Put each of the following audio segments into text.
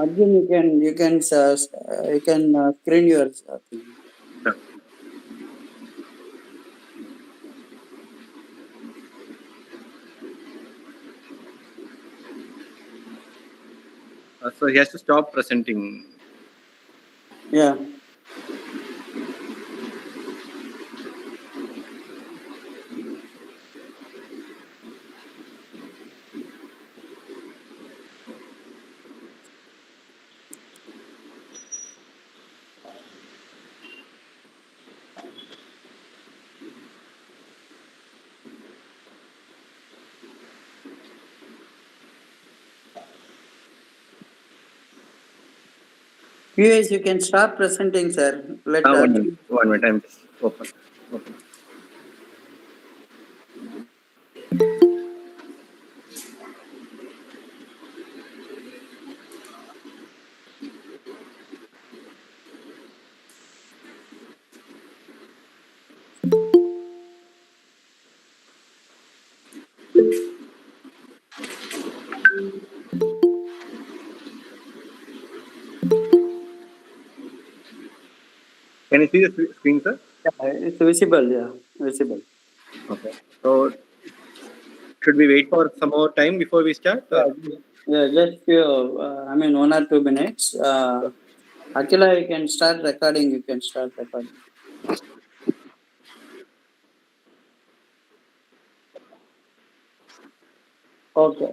Arjun, you can screen your thing. Sure. So he has to stop presenting. Yeah. QS, you can start presenting, sir. Let Arjun. 1 minute. I'm just open. Can you see the screen, sir? Yeah, it's visible. Yeah, visible. Okay. So should we wait for some more time before we start? Yeah, just few, 1 or 2 minutes. Akila, you can start recording. You can start recording. Okay.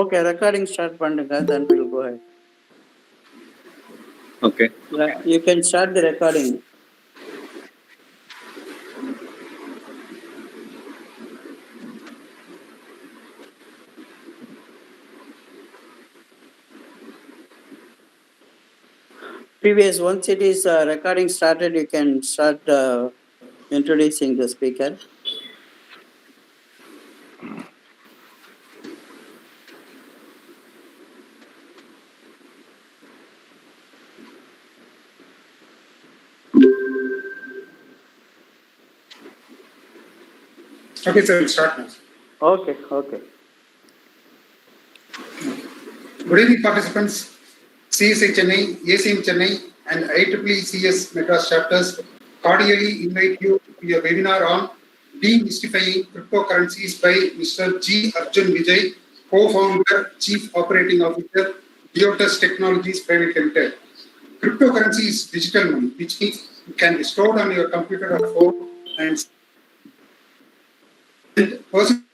Okay. Recording start பண்ணுங்க. Then we'll go ahead. Okay. Yeah, you can start the recording. Previous, once it is recording started, you can start introducing the speaker. Okay, sir, we'll start now. Okay. Good evening, participants. CSI Chennai, ACM Chennai, and IEEE CS Madras chapters cordially invite you to a webinar on Demystifying Cryptocurrencies by Mr. G. Arjun Vijay, co-founder, Chief Operating Officer, Giottus Technologies Private Limited. Cryptocurrency is digital money, which means it can be stored on your computer or phone and person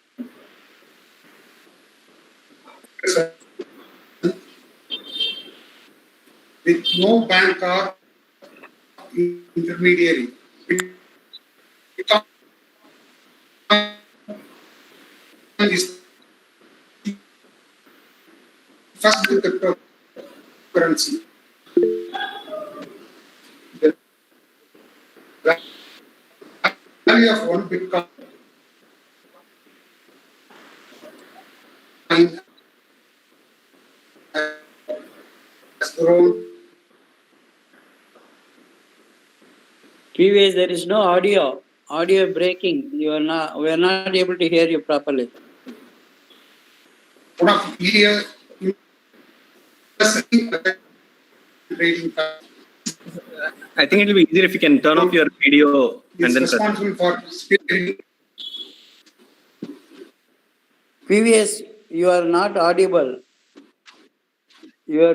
with no bank or intermediary. Bitcoin is first cryptocurrency. The value of one Bitcoin has grown. Previous, there is no audio. Audio breaking. We are not able to hear you properly. One of India trading. I think it will be easier if you can turn off your video and Is then responsible for speaking. Previous, you are not audible. Your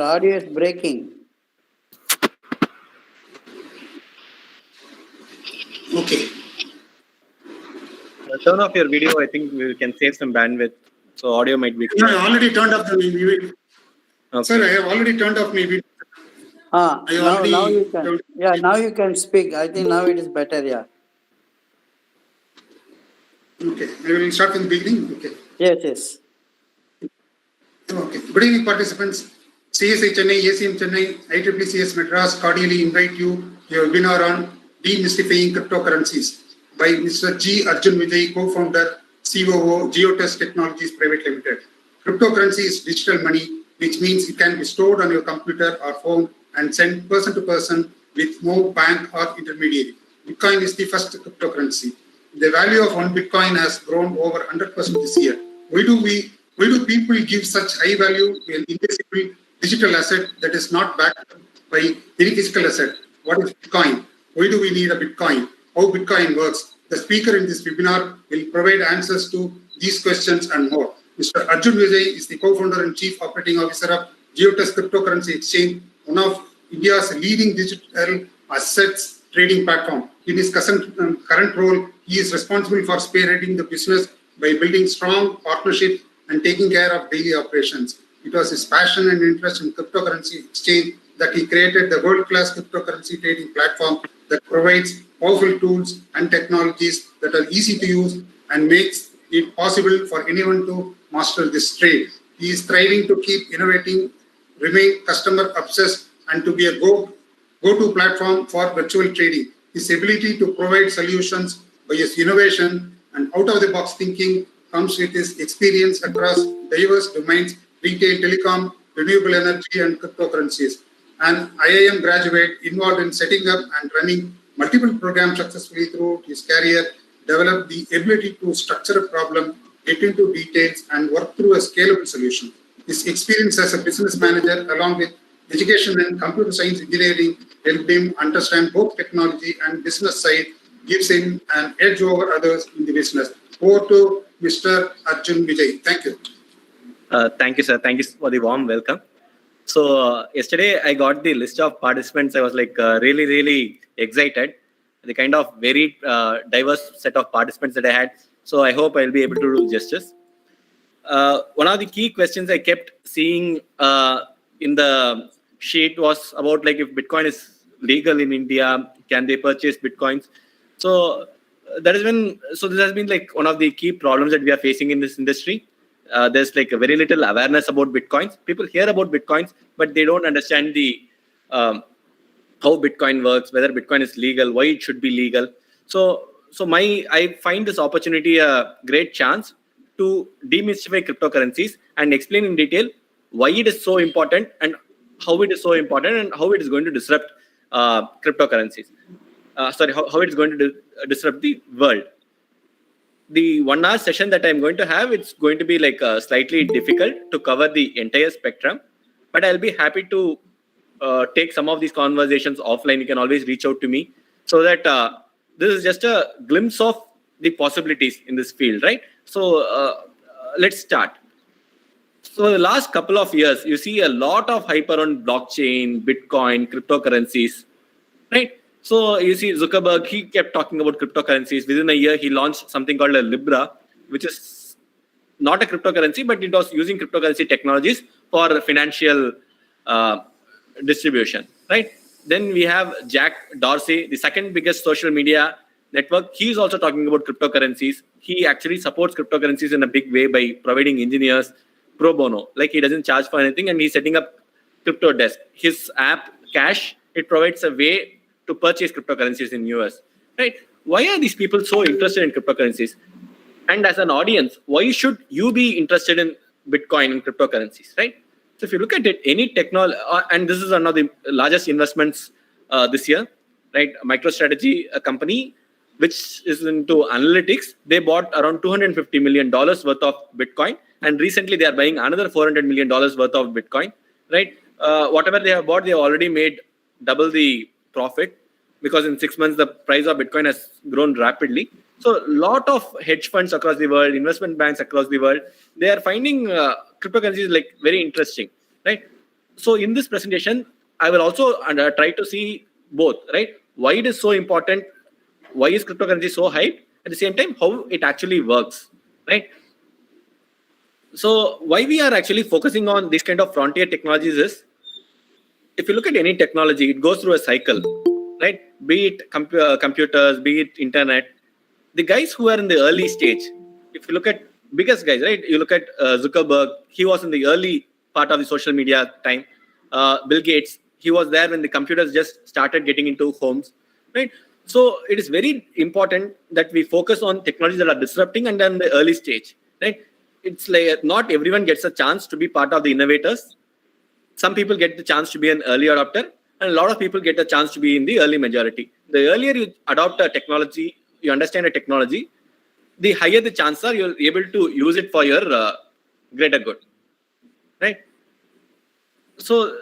audio is breaking. Okay. turn off your video. I think we can save some bandwidth. So audio might be No, clear. I already turned off the video. Okay. Sir, I have already turned off my video. Now you can. Yeah, now you can speak. I think now it is better. Yeah. Okay, I will start from the beginning. Okay. Yes. Okay. Good evening, participants. CSI Chennai, ACM Chennai, IEEE CS Madras cordially invite you to a webinar on Demystifying Cryptocurrencies by Mr. G. Arjun Vijay, co-founder, COO, Giottus Technologies Private Limited. Cryptocurrency is digital money, which means it can be stored on your computer or phone and sent person to person with no bank or intermediary. Bitcoin is the first cryptocurrency. The value of one Bitcoin has grown over 100% this year. Why do people give such high value to an invisible digital asset that is not backed by any physical asset? What is Bitcoin? Why do we need a Bitcoin? How Bitcoin works? The speaker in this webinar will provide answers to these questions and more. Mr. Arjun Vijay is the co-founder and chief operating officer of Giottus Cryptocurrency Exchange, one of India's leading digital assets trading platform. In his current role, he is responsible for spearheading the business by building strong partnerships and taking care of daily operations. It was his passion and interest in cryptocurrency exchange that he created the world-class cryptocurrency trading platform that provides powerful tools and technologies that are easy to use and makes it possible for anyone to master this trade. He is striving to keep innovating, remain customer obsessed, and to be a go-to platform for virtual trading. His ability to provide solutions by his innovation and out-of-the-box thinking comes with his experience across diverse domains, retail, telecom, renewable energy, and cryptocurrencies. An IIM graduate involved in setting up and running multiple programs successfully throughout his career, developed the ability to structure a problem, get into details, and work through a scalable solution. His experience as a business manager, along with education and computer science engineering, helped him understand both technology and business side, gives him an edge over others in the business. Over to Mr. Arjun Vijay. Thank you. Thank you, sir. Thank you for the warm welcome. So yesterday I got the list of participants. I was like really excited. The kind of very diverse set of participants that I had. So I hope I'll be able to do justice. One of the key questions I kept seeing in the sheet was about like if Bitcoin is legal in India, can they purchase Bitcoins? So this has been like one of the key problems that we are facing in this industry. There's like a very little awareness about Bitcoins. People hear about Bitcoins, but they don't understand the how Bitcoin works, whether Bitcoin is legal, why it should be legal. So I find this opportunity a great chance to demystify cryptocurrencies and explain in detail why it is so important and how it is so important and how it is going to disrupt cryptocurrencies. How it is going to disrupt the world. The 1 hour session that I'm going to have, it's going to be like slightly difficult to cover the entire spectrum, but I'll be happy to take some of these conversations offline. You can always reach out to me, so that this is just a glimpse of the possibilities in this field, right? So let's start. So the last couple of years, you see a lot of hype around blockchain, Bitcoin, cryptocurrencies, right? So you see Zuckerberg, he kept talking about cryptocurrencies. Within a year, he launched something called a Libra, which is not a cryptocurrency, but it was using cryptocurrency technologies for financial distribution, right? Then we have Jack Dorsey, the second biggest social media network. He's also talking about cryptocurrencies. He actually supports cryptocurrencies in a big way by providing engineers pro bono. Like, he doesn't charge for anything, and he's setting up crypto desk. His app, Cash, it provides a way to purchase cryptocurrencies in US, right? Why are these people so interested in cryptocurrencies? And as an audience, why should you be interested in Bitcoin and cryptocurrencies, right? So if you look at it, any technology, and this is one of the largest investments this year, right? MicroStrategy, a company which is into analytics, they bought around $250 million worth of Bitcoin, and recently they are buying another $400 million worth of Bitcoin, right? Whatever they have bought, they have already made double the profit, because in 6 months the price of Bitcoin has grown rapidly. So a lot of hedge funds across the world, investment banks across the world, they are finding cryptocurrencies like very interesting, right? So in this presentation, I will also try to see both, right? Why it is so important, why is cryptocurrency so hyped, at the same time how it actually works, right? So why we are actually focusing on this kind of frontier technologies is, if you look at any technology, it goes through a cycle, right? Be it computers, be it internet. The guys who are in the early stage, if you look at biggest guys, right? You look at Zuckerberg, he was in the early part of the social media time. Bill Gates, he was there when the computers just started getting into homes, right? So it is very important that we focus on technologies that are disrupting and then the early stage, right? It's like not everyone gets a chance to be part of the innovators. Some people get the chance to be an early adopter, and a lot of people get a chance to be in the early majority. The earlier you adopt a technology, you understand a technology, the higher the chances are you're able to use it for your greater good, right? So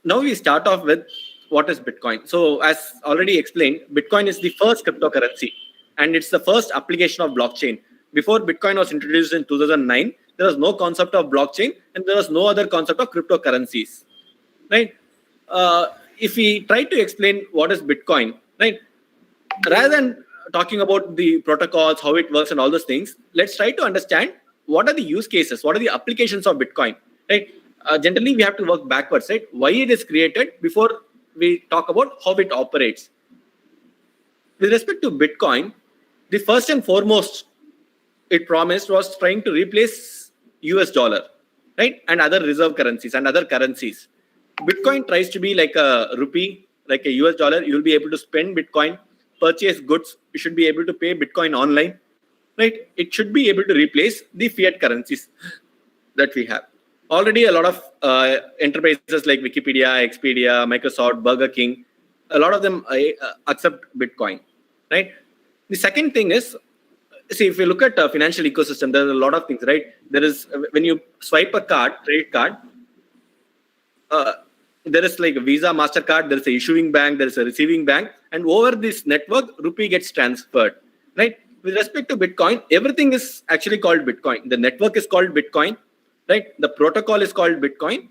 now we start off with what is Bitcoin. So as already explained, Bitcoin is the first cryptocurrency, and it's the first application of blockchain. Before Bitcoin was introduced in 2009, there was no concept of blockchain, and there was no other concept of cryptocurrencies, right? If we try to explain what is Bitcoin, right, rather than talking about the protocols, how it works and all those things, let's try to understand what are the use cases, what are the applications of Bitcoin, right? Generally, we have to work backwards, right? Why it is created before we talk about how it operates. With respect to Bitcoin, the first and foremost it promised was trying to replace US dollar, right? And other reserve currencies and other currencies. Bitcoin tries to be like a rupee, like a US dollar. You'll be able to spend Bitcoin, purchase goods. You should be able to pay Bitcoin online, right? It should be able to replace the fiat currencies that we have. Already a lot of enterprises like Wikipedia, Expedia, Microsoft, Burger King, a lot of them accept Bitcoin, right? The second thing is, see, if you look at financial ecosystem, there are a lot of things, right? There is, when you swipe a credit card, there is like a Visa, MasterCard, there is a issuing bank, there is a receiving bank, and over this network, rupee gets transferred, right? With respect to Bitcoin, everything is actually called Bitcoin. The network is called Bitcoin, right? The protocol is called Bitcoin,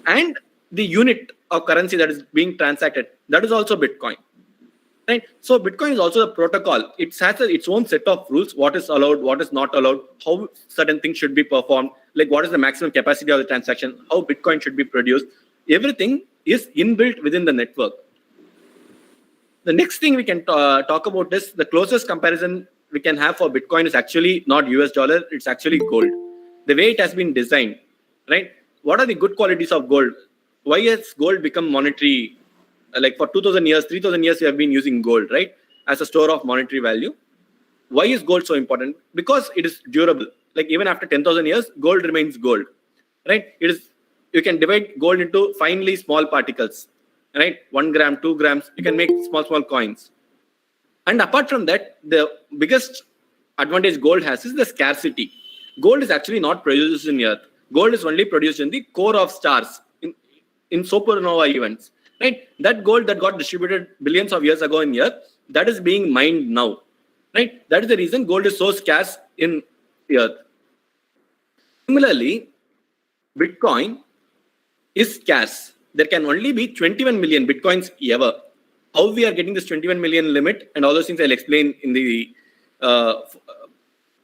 and the unit of currency that is being transacted, that is also Bitcoin. Right. So Bitcoin is also a protocol. It has its own set of rules, what is allowed, what is not allowed, how certain things should be performed, like what is the maximum capacity of the transaction, how Bitcoin should be produced. Everything is inbuilt within the network. The next thing we can talk about is the closest comparison we can have for Bitcoin is actually not US dollar, it's actually gold. The way it has been designed, right? What are the good qualities of gold? why has gold become monetary? Like for 2000 years, 3000 years, we have been using gold, right, as a store of monetary value. Why is gold so important? Because it is durable. Like even after 10,000 years, gold remains gold, right? You can divide gold into finely small particles, right? 1 gram, 2 grams. You can make small coins. And apart from that, the biggest advantage gold has is the scarcity. Gold is actually not produced in Earth. Gold is only produced in the core of stars, in supernova events, right? That gold that got distributed billions of years ago in Earth, that is being mined now, right? That is the reason gold is so scarce in the Earth. Similarly, Bitcoin is scarce. There can only be 21 million Bitcoins ever. How we are getting this 21 million limit and all those things I'll explain in the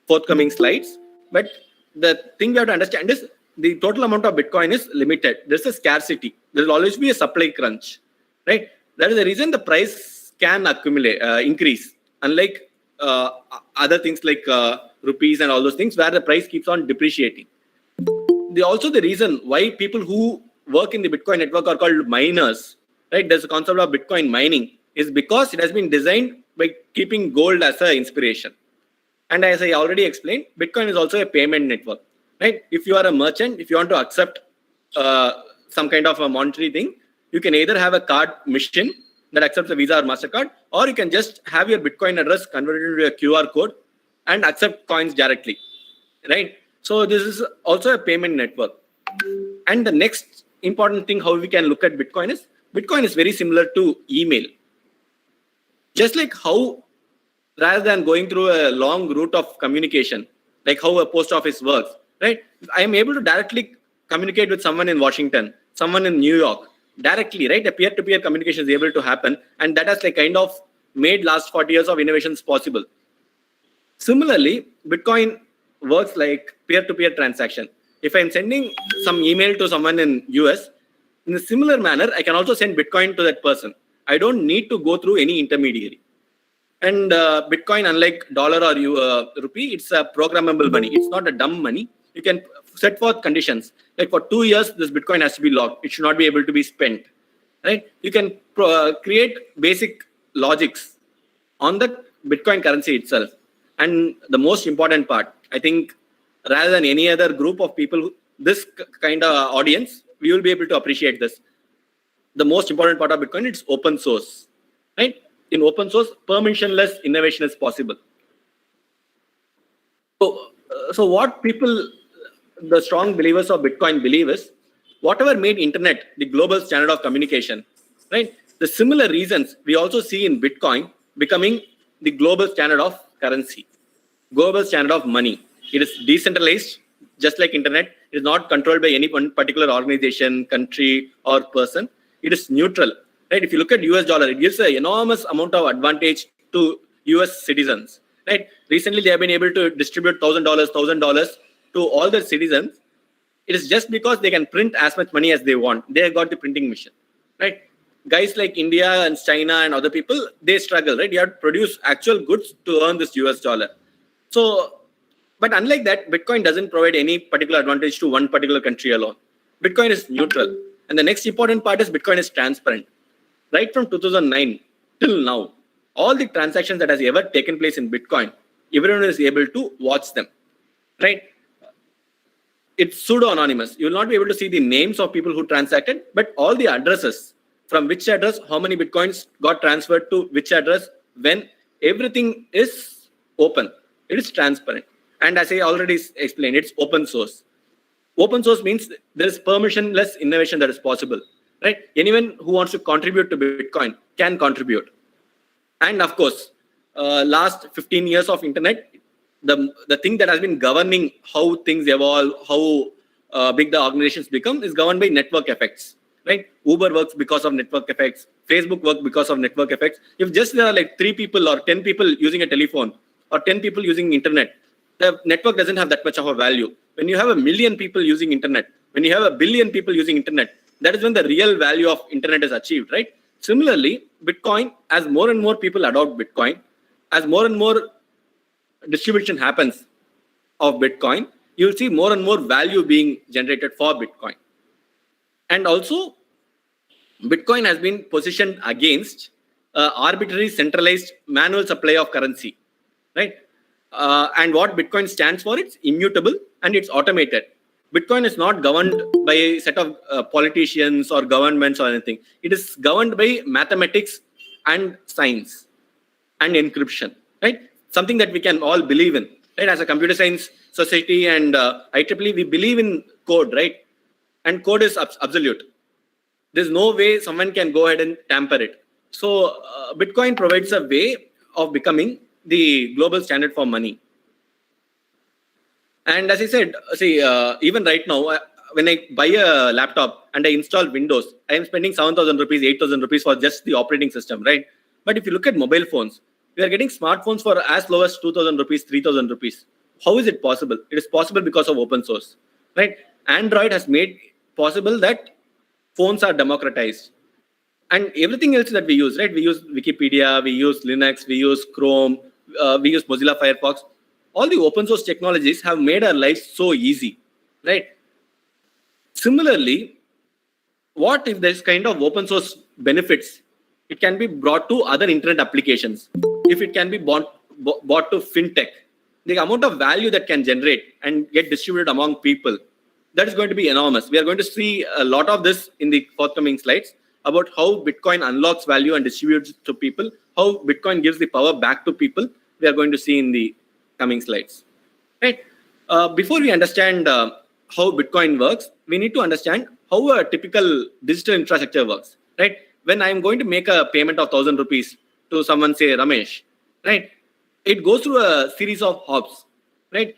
forthcoming slides. But the thing we have to understand is the total amount of Bitcoin is limited. There's a scarcity. There will always be a supply crunch, right? That is the reason the price can accumulate, increase, unlike other things like rupees and all those things where the price keeps on depreciating. Also the reason why people who work in the Bitcoin network are called miners, right? There's a concept of Bitcoin mining is because it has been designed by keeping gold as an inspiration. And as I already explained, Bitcoin is also a payment network, right? If you are a merchant, if you want to accept some kind of a monetary thing, you can either have a card machine that accepts a Visa or MasterCard, or you can just have your Bitcoin address converted into a QR code and accept coins directly, right? So this is also a payment network. And the next important thing how we can look at Bitcoin is very similar to email. Just like how, rather than going through a long route of communication, like how a post office works, right? I am able to directly communicate with someone in Washington, someone in New York, directly, right? A peer-to-peer communication is able to happen. And that has like kind of made last 40 years of innovations possible. Similarly, Bitcoin works like peer-to-peer transaction. If I'm sending some email to someone in US, in a similar manner, I can also send Bitcoin to that person. I don't need to go through any intermediary. And Bitcoin, unlike dollar or rupee, it's a programmable money. It's not a dumb money. You can set forth conditions. Like for 2 years, this Bitcoin has to be locked. It should not be able to be spent, right? You can create basic logics on the Bitcoin currency itself. And the most important part, I think, rather than any other group of people, this kind of audience, we will be able to appreciate this. The most important part of Bitcoin, it's open source, right? In open source, permissionless innovation is possible. So what people, the strong believers of Bitcoin believe is, whatever made internet the global standard of communication, right? The similar reasons we also see in Bitcoin becoming the global standard of currency, global standard of money. It is decentralized, just like internet. It is not controlled by any one particular organization, country, or person. It is neutral, right? If you look at US dollar, it gives an enormous amount of advantage to US citizens, right? Recently, they have been able to distribute $1,000 to all their citizens. It is just because they can print as much money as they want. They have got the printing machine, right? Guys like India and China and other people, they struggle, right? You have to produce actual goods to earn this US dollar. So, but unlike that, Bitcoin doesn't provide any particular advantage to one particular country alone. Bitcoin is neutral. And the next important part is Bitcoin is transparent. Right from 2009 till now, all the transactions that has ever taken place in Bitcoin, everyone is able to watch them, right? It's pseudo-anonymous. You will not be able to see the names of people who transacted, but all the addresses, from which address, how many Bitcoins got transferred to which address, when, everything is open. It is transparent. And as I already explained, it's open source. Open source means there is permissionless innovation that is possible, right? Anyone who wants to contribute to Bitcoin can contribute. And of course, last 15 years of internet, the thing that has been governing how things evolve, how big the organizations become, is governed by network effects, right? Uber works because of network effects. Facebook works because of network effects. If just there are like 3 people or 10 people using a telephone or 10 people using internet, the network doesn't have that much of a value. When you have 1 million people using internet, when you have 1 billion people using internet, that is when the real value of internet is achieved, right? Similarly, Bitcoin, as more and more people adopt Bitcoin, as more and more distribution happens of Bitcoin, you'll see more and more value being generated for Bitcoin. And also, Bitcoin has been positioned against arbitrary centralized manual supply of currency, right? And what Bitcoin stands for, it's immutable and it's automated. Bitcoin is not governed by a set of politicians or governments or anything. It is governed by mathematics and science and encryption, right? Something that we can all believe in, right? As a computer science society and IEEE, we believe in code, right? And code is absolute. There's no way someone can go ahead and tamper it. So Bitcoin provides a way of becoming the global standard for money. And as I said, see, even right now, when I buy a laptop and I install Windows, I am spending 7,000 rupees, 8,000 rupees for just the operating system, right? But if you look at mobile phones, we are getting smartphones for as low as 2,000 rupees, 3,000 rupees. How is it possible? It is possible because of open source, right? Android has made possible that phones are democratized. And everything else that we use, right? We use Wikipedia, we use Linux, we use Chrome, we use Mozilla Firefox. All the open source technologies have made our lives so easy, right? Similarly, what if this kind of open source benefits, it can be brought to other internet applications. If it can be bought to fintech, the amount of value that can generate and get distributed among people, that is going to be enormous. We are going to see a lot of this in the forthcoming slides about how Bitcoin unlocks value and distributes to people, how Bitcoin gives the power back to people. We are going to see in the coming slides, right? Before we understand how Bitcoin works, we need to understand how a typical digital infrastructure works, right? When I'm going to make a payment of 1,000 rupees to someone, say Ramesh, right? It goes through a series of hops, right?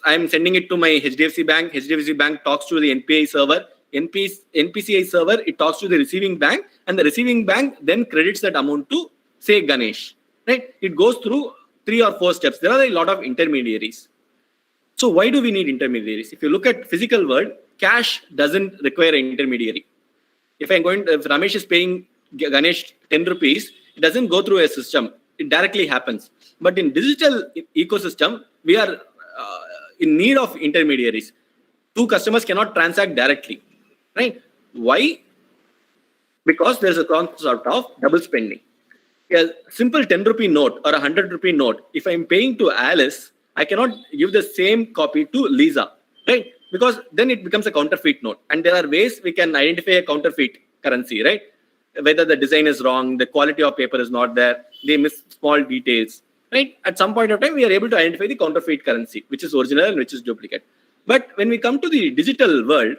I'm sending it to my HDFC bank. HDFC bank talks to the NPI server. NPCI server, it talks to the receiving bank, and the receiving bank then credits that amount to, say, Ganesh, right? It goes through 3 or 4 steps. There are a lot of intermediaries. So why do we need intermediaries? If you look at physical world, cash doesn't require an intermediary. If Ramesh is paying Ganesh 10 rupees, it doesn't go through a system. It directly happens. But in digital ecosystem, we are in need of intermediaries. 2 customers cannot transact directly, right? Why? Because there's a concept of double spending. A simple 10 rupee note or a 100 rupee note, if I'm paying to Alice, I cannot give the same copy to Lisa, right? Because then it becomes a counterfeit note. And there are ways we can identify a counterfeit currency, right? Whether the design is wrong, the quality of paper is not there, they miss small details, right? At some point of time, we are able to identify the counterfeit currency, which is original and which is duplicate. But when we come to the digital world,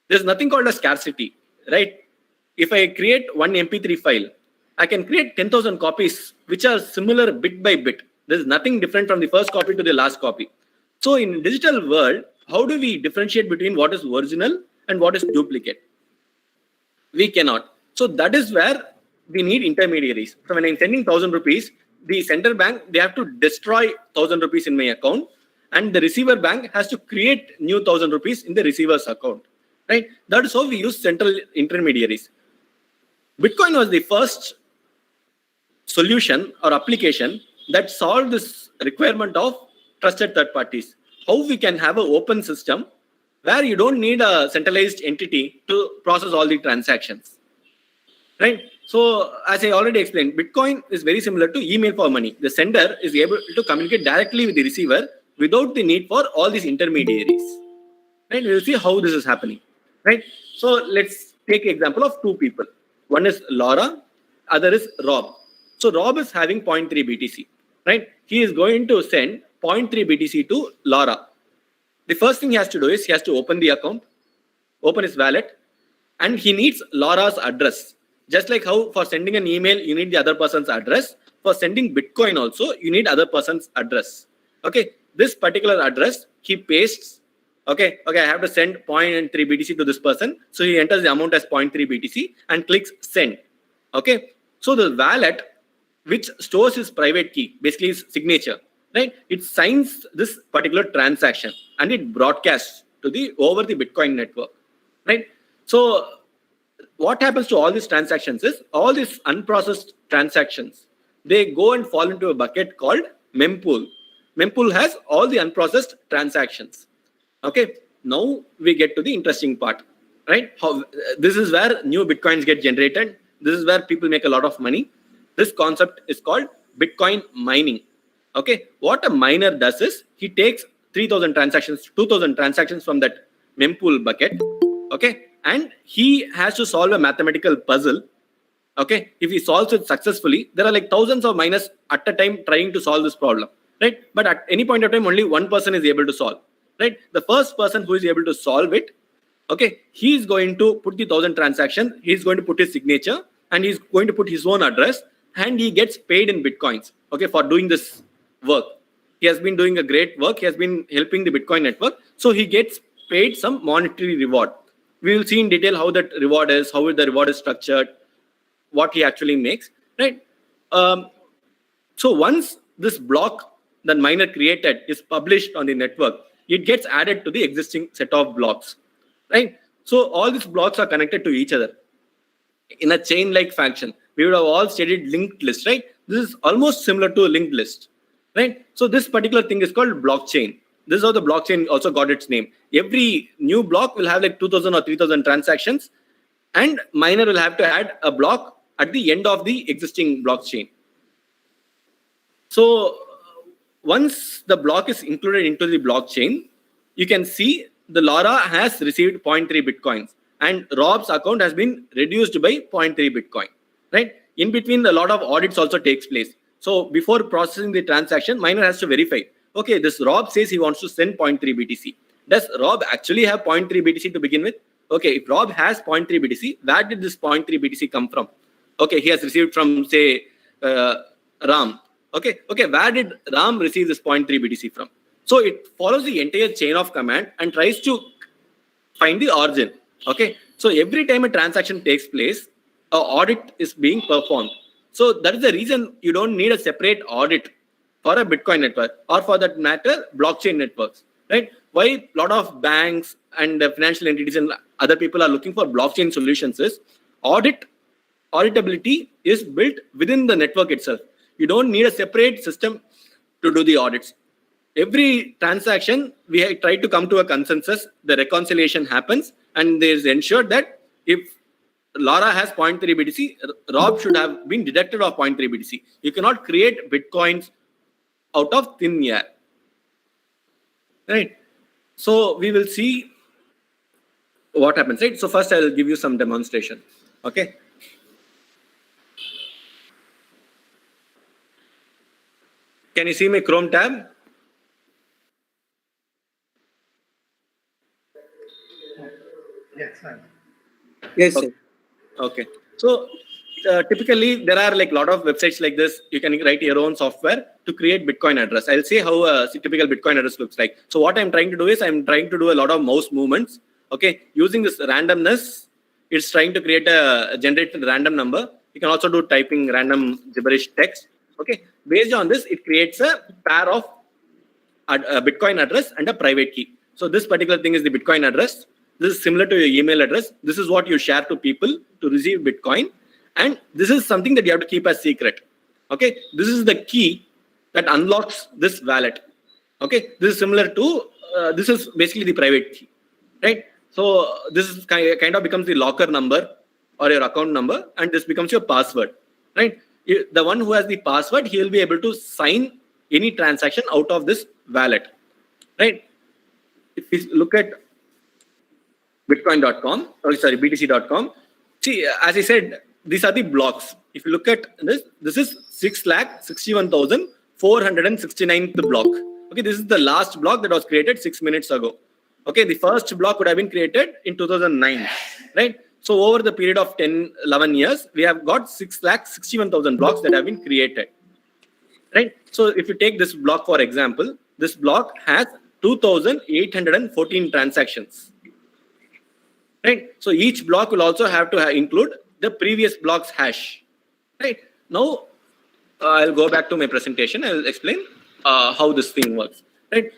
there's nothing called a scarcity, right? If I create one MP3 file, I can create 10,000 copies, which are similar bit by bit. There's nothing different from the first copy to the last copy. So in digital world, how do we differentiate between what is original and what is duplicate? We cannot. So that is where we need intermediaries. So when I'm sending 1,000 rupees, the sender bank, they have to destroy 1,000 rupees in my account, and the receiver bank has to create new 1,000 rupees in the receiver's account, right? That is how we use central intermediaries. Bitcoin was the first solution or application that solved this requirement of trusted third parties. How we can have an open system where you don't need a centralized entity to process all the transactions, right? So as I already explained, Bitcoin is very similar to email for money. The sender is able to communicate directly with the receiver without the need for all these intermediaries, right? We'll see how this is happening, right? So let's take example of 2 people. One is Laura, other is Rob. So Rob is having 0.3 BTC, right? He is going to send 0.3 BTC to Laura. The first thing he has to do is he has to open the account, open his wallet, and he needs Laura's address. Just like how for sending an email, you need the other person's address. For sending Bitcoin also, you need other person's address. Okay, this particular address, he pastes, okay, I have to send 0.3 BTC to this person. So he enters the amount as 0.3 BTC and clicks send. Okay, so the wallet, which stores his private key, basically his signature, right? It signs this particular transaction and it broadcasts to over the Bitcoin network, right? So what happens to all these transactions is all these unprocessed transactions, they go and fall into a bucket called mempool. Mempool has all the unprocessed transactions. Okay, now we get to the interesting part, right? This is where new Bitcoins get generated. This is where people make a lot of money. This concept is called Bitcoin mining. Okay, what a miner does is he takes 3,000 transactions, 2,000 transactions from that mempool bucket. Okay, and he has to solve a mathematical puzzle. Okay, if he solves it successfully, there are like thousands of miners at a time trying to solve this problem, right? But at any point of time, only one person is able to solve, right? The first person who is able to solve it, okay, he is going to put the 1,000 transactions, he's going to put his signature, and he's going to put his own address, and he gets paid in Bitcoins, okay, for doing this work. He has been doing a great work. He has been helping the Bitcoin network. So he gets paid some monetary reward. We will see in detail how that reward is, how the reward is structured, what he actually makes, right? So once this block that miner created is published on the network, it gets added to the existing set of blocks, right? So all these blocks are connected to each other in a chain-like fashion. We would have all studied linked list, right? This is almost similar to a linked list, right? So this particular thing is called blockchain. This is how the blockchain also got its name. Every new block will have like 2,000 or 3,000 transactions, and miner will have to add a block at the end of the existing blockchain. So once the block is included into the blockchain, you can see the Laura has received 0.3 Bitcoins and Rob's account has been reduced by 0.3 Bitcoin, right? In between, a lot of audits also takes place. So before processing the transaction, miner has to verify, okay, this Rob says he wants to send 0.3 BTC. Does Rob actually have 0.3 BTC to begin with? Okay, if Rob has 0.3 BTC, where did this 0.3 BTC come from? Okay, he has received from, say, Ram. Okay, where did Ram receive this 0.3 BTC from? So it follows the entire chain of command and tries to find the origin. Okay, so every time a transaction takes place, an audit is being performed. So that is the reason you don't need a separate audit for a Bitcoin network, or for that matter, blockchain networks, right? Why a lot of banks and financial entities and other people are looking for blockchain solutions is auditability is built within the network itself. You don't need a separate system to do the audits. Every transaction, we try to come to a consensus, the reconciliation happens, and there is ensured that if Laura has 0.3 BTC, Rob should have been deducted of 0.3 BTC. You cannot create Bitcoins out of thin air, right? So we will see what happens, right? So first I will give you some demonstration, okay? Can you see my Chrome tab? Yes, sir. Yes, Okay. sir. Okay. So typically there are like a lot of websites like this. You can write your own software to create Bitcoin address. I'll say how a typical Bitcoin address looks like. So what I'm trying to do is I'm trying to do a lot of mouse movements. Okay. Using this randomness, it's trying to create a generated random number. You can also do typing random gibberish text. Okay. Based on this, it creates a pair of a Bitcoin address and a private key. So this particular thing is the Bitcoin address. This is similar to your email address. This is what you share to people to receive Bitcoin. And this is something that you have to keep as secret. Okay. This is the key that unlocks this wallet. Okay. This is similar to, this is basically the private key, right? So this is kind of becomes the locker number or your account number, and this becomes your password, right? The one who has the password, he will be able to sign any transaction out of this wallet, right? If we look at bitcoin.com, or sorry, btc.com, see, as I said, these are the blocks. If you look at this, this is 6,61,469th block. Okay, this is the last block that was created 6 minutes ago. Okay, the first block would have been created in 2009, right? So over the period of 10, 11 years, we have got 6,61,000 blocks that have been created, right? So if you take this block, for example, this block has 2,814 transactions, right? So each block will also have to include the previous block's hash, right? Now, I'll go back to my presentation. I'll explain how this thing works, right?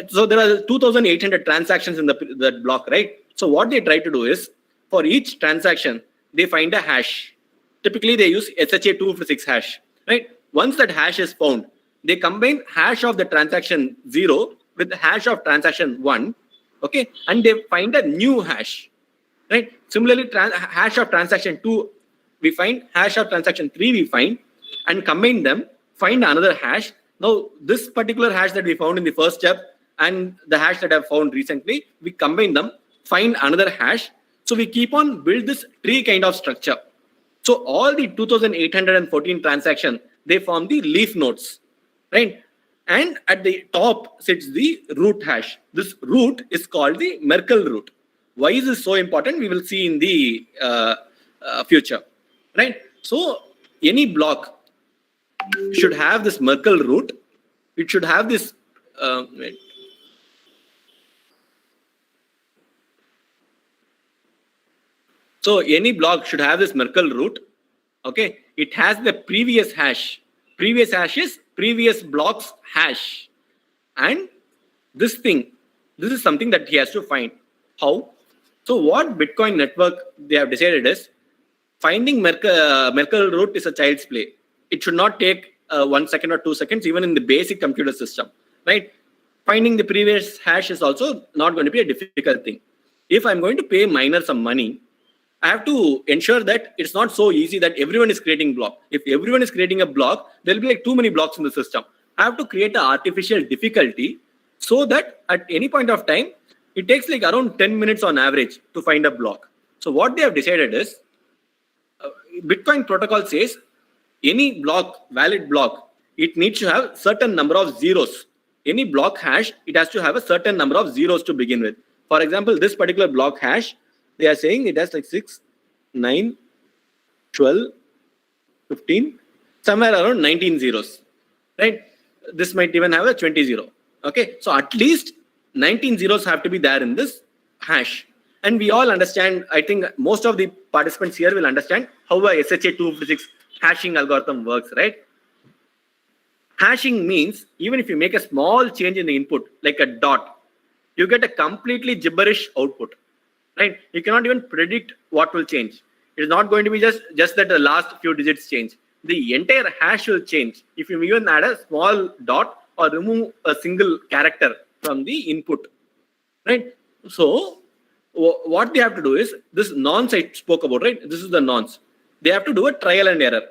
So there are 2,800 transactions in that block, right? So what they try to do is, for each transaction, they find a hash. Typically, they use SHA-256 hash, right? Once that hash is found, they combine hash of the transaction 0 with the hash of transaction 1, okay? And they find a new hash, right? Similarly, hash of transaction 2 we find, hash of transaction 3 we find, and combine them, find another hash. Now this particular hash that we found in the first step and the hash that I've found recently, we combine them, find another hash. So we keep on build this tree kind of structure. So all the 2814 transactions, they form the leaf nodes, right? And at the top sits the root hash. This root is called the Merkle root. Why is this so important? We will see in the future, right? So any block should have this Merkle root. It should have this. Wait. So any block should have this Merkle root. Okay, it has the previous hash. Previous hash is previous block's hash, and this is something that he has to find. How? So what Bitcoin network they have decided is finding Merkle root is a child's play. It should not take 1 second or 2 seconds, even in the basic computer system, right? Finding the previous hash is also not going to be a difficult thing. If I'm going to pay miner some money, I have to ensure that it's not so easy that everyone is creating block. If everyone is creating a block, there'll be like too many blocks in the system. I have to create an artificial difficulty so that at any point of time, it takes like around 10 minutes on average to find a block. So what they have decided is, Bitcoin protocol says any block, valid block, it needs to have certain number of zeros. Any block hash, it has to have a certain number of zeros to begin with. For example, this particular block hash, they are saying it has like 6, 9, 12, 15, somewhere around 19 zeros, right? This might even have a 20 zero. Okay, so at least 19 zeros have to be there in this hash. And we all understand, I think most of the participants here will understand how a SHA-256 hashing algorithm works, right? Hashing means even if you make a small change in the input, like a dot, you get a completely gibberish output, right? You cannot even predict what will change. It is not going to be just that the last few digits change. The entire hash will change if you even add a small dot or remove a single character from the input, right? So what they have to do is, this nonce I spoke about, right? This is the nonce. They have to do a trial and error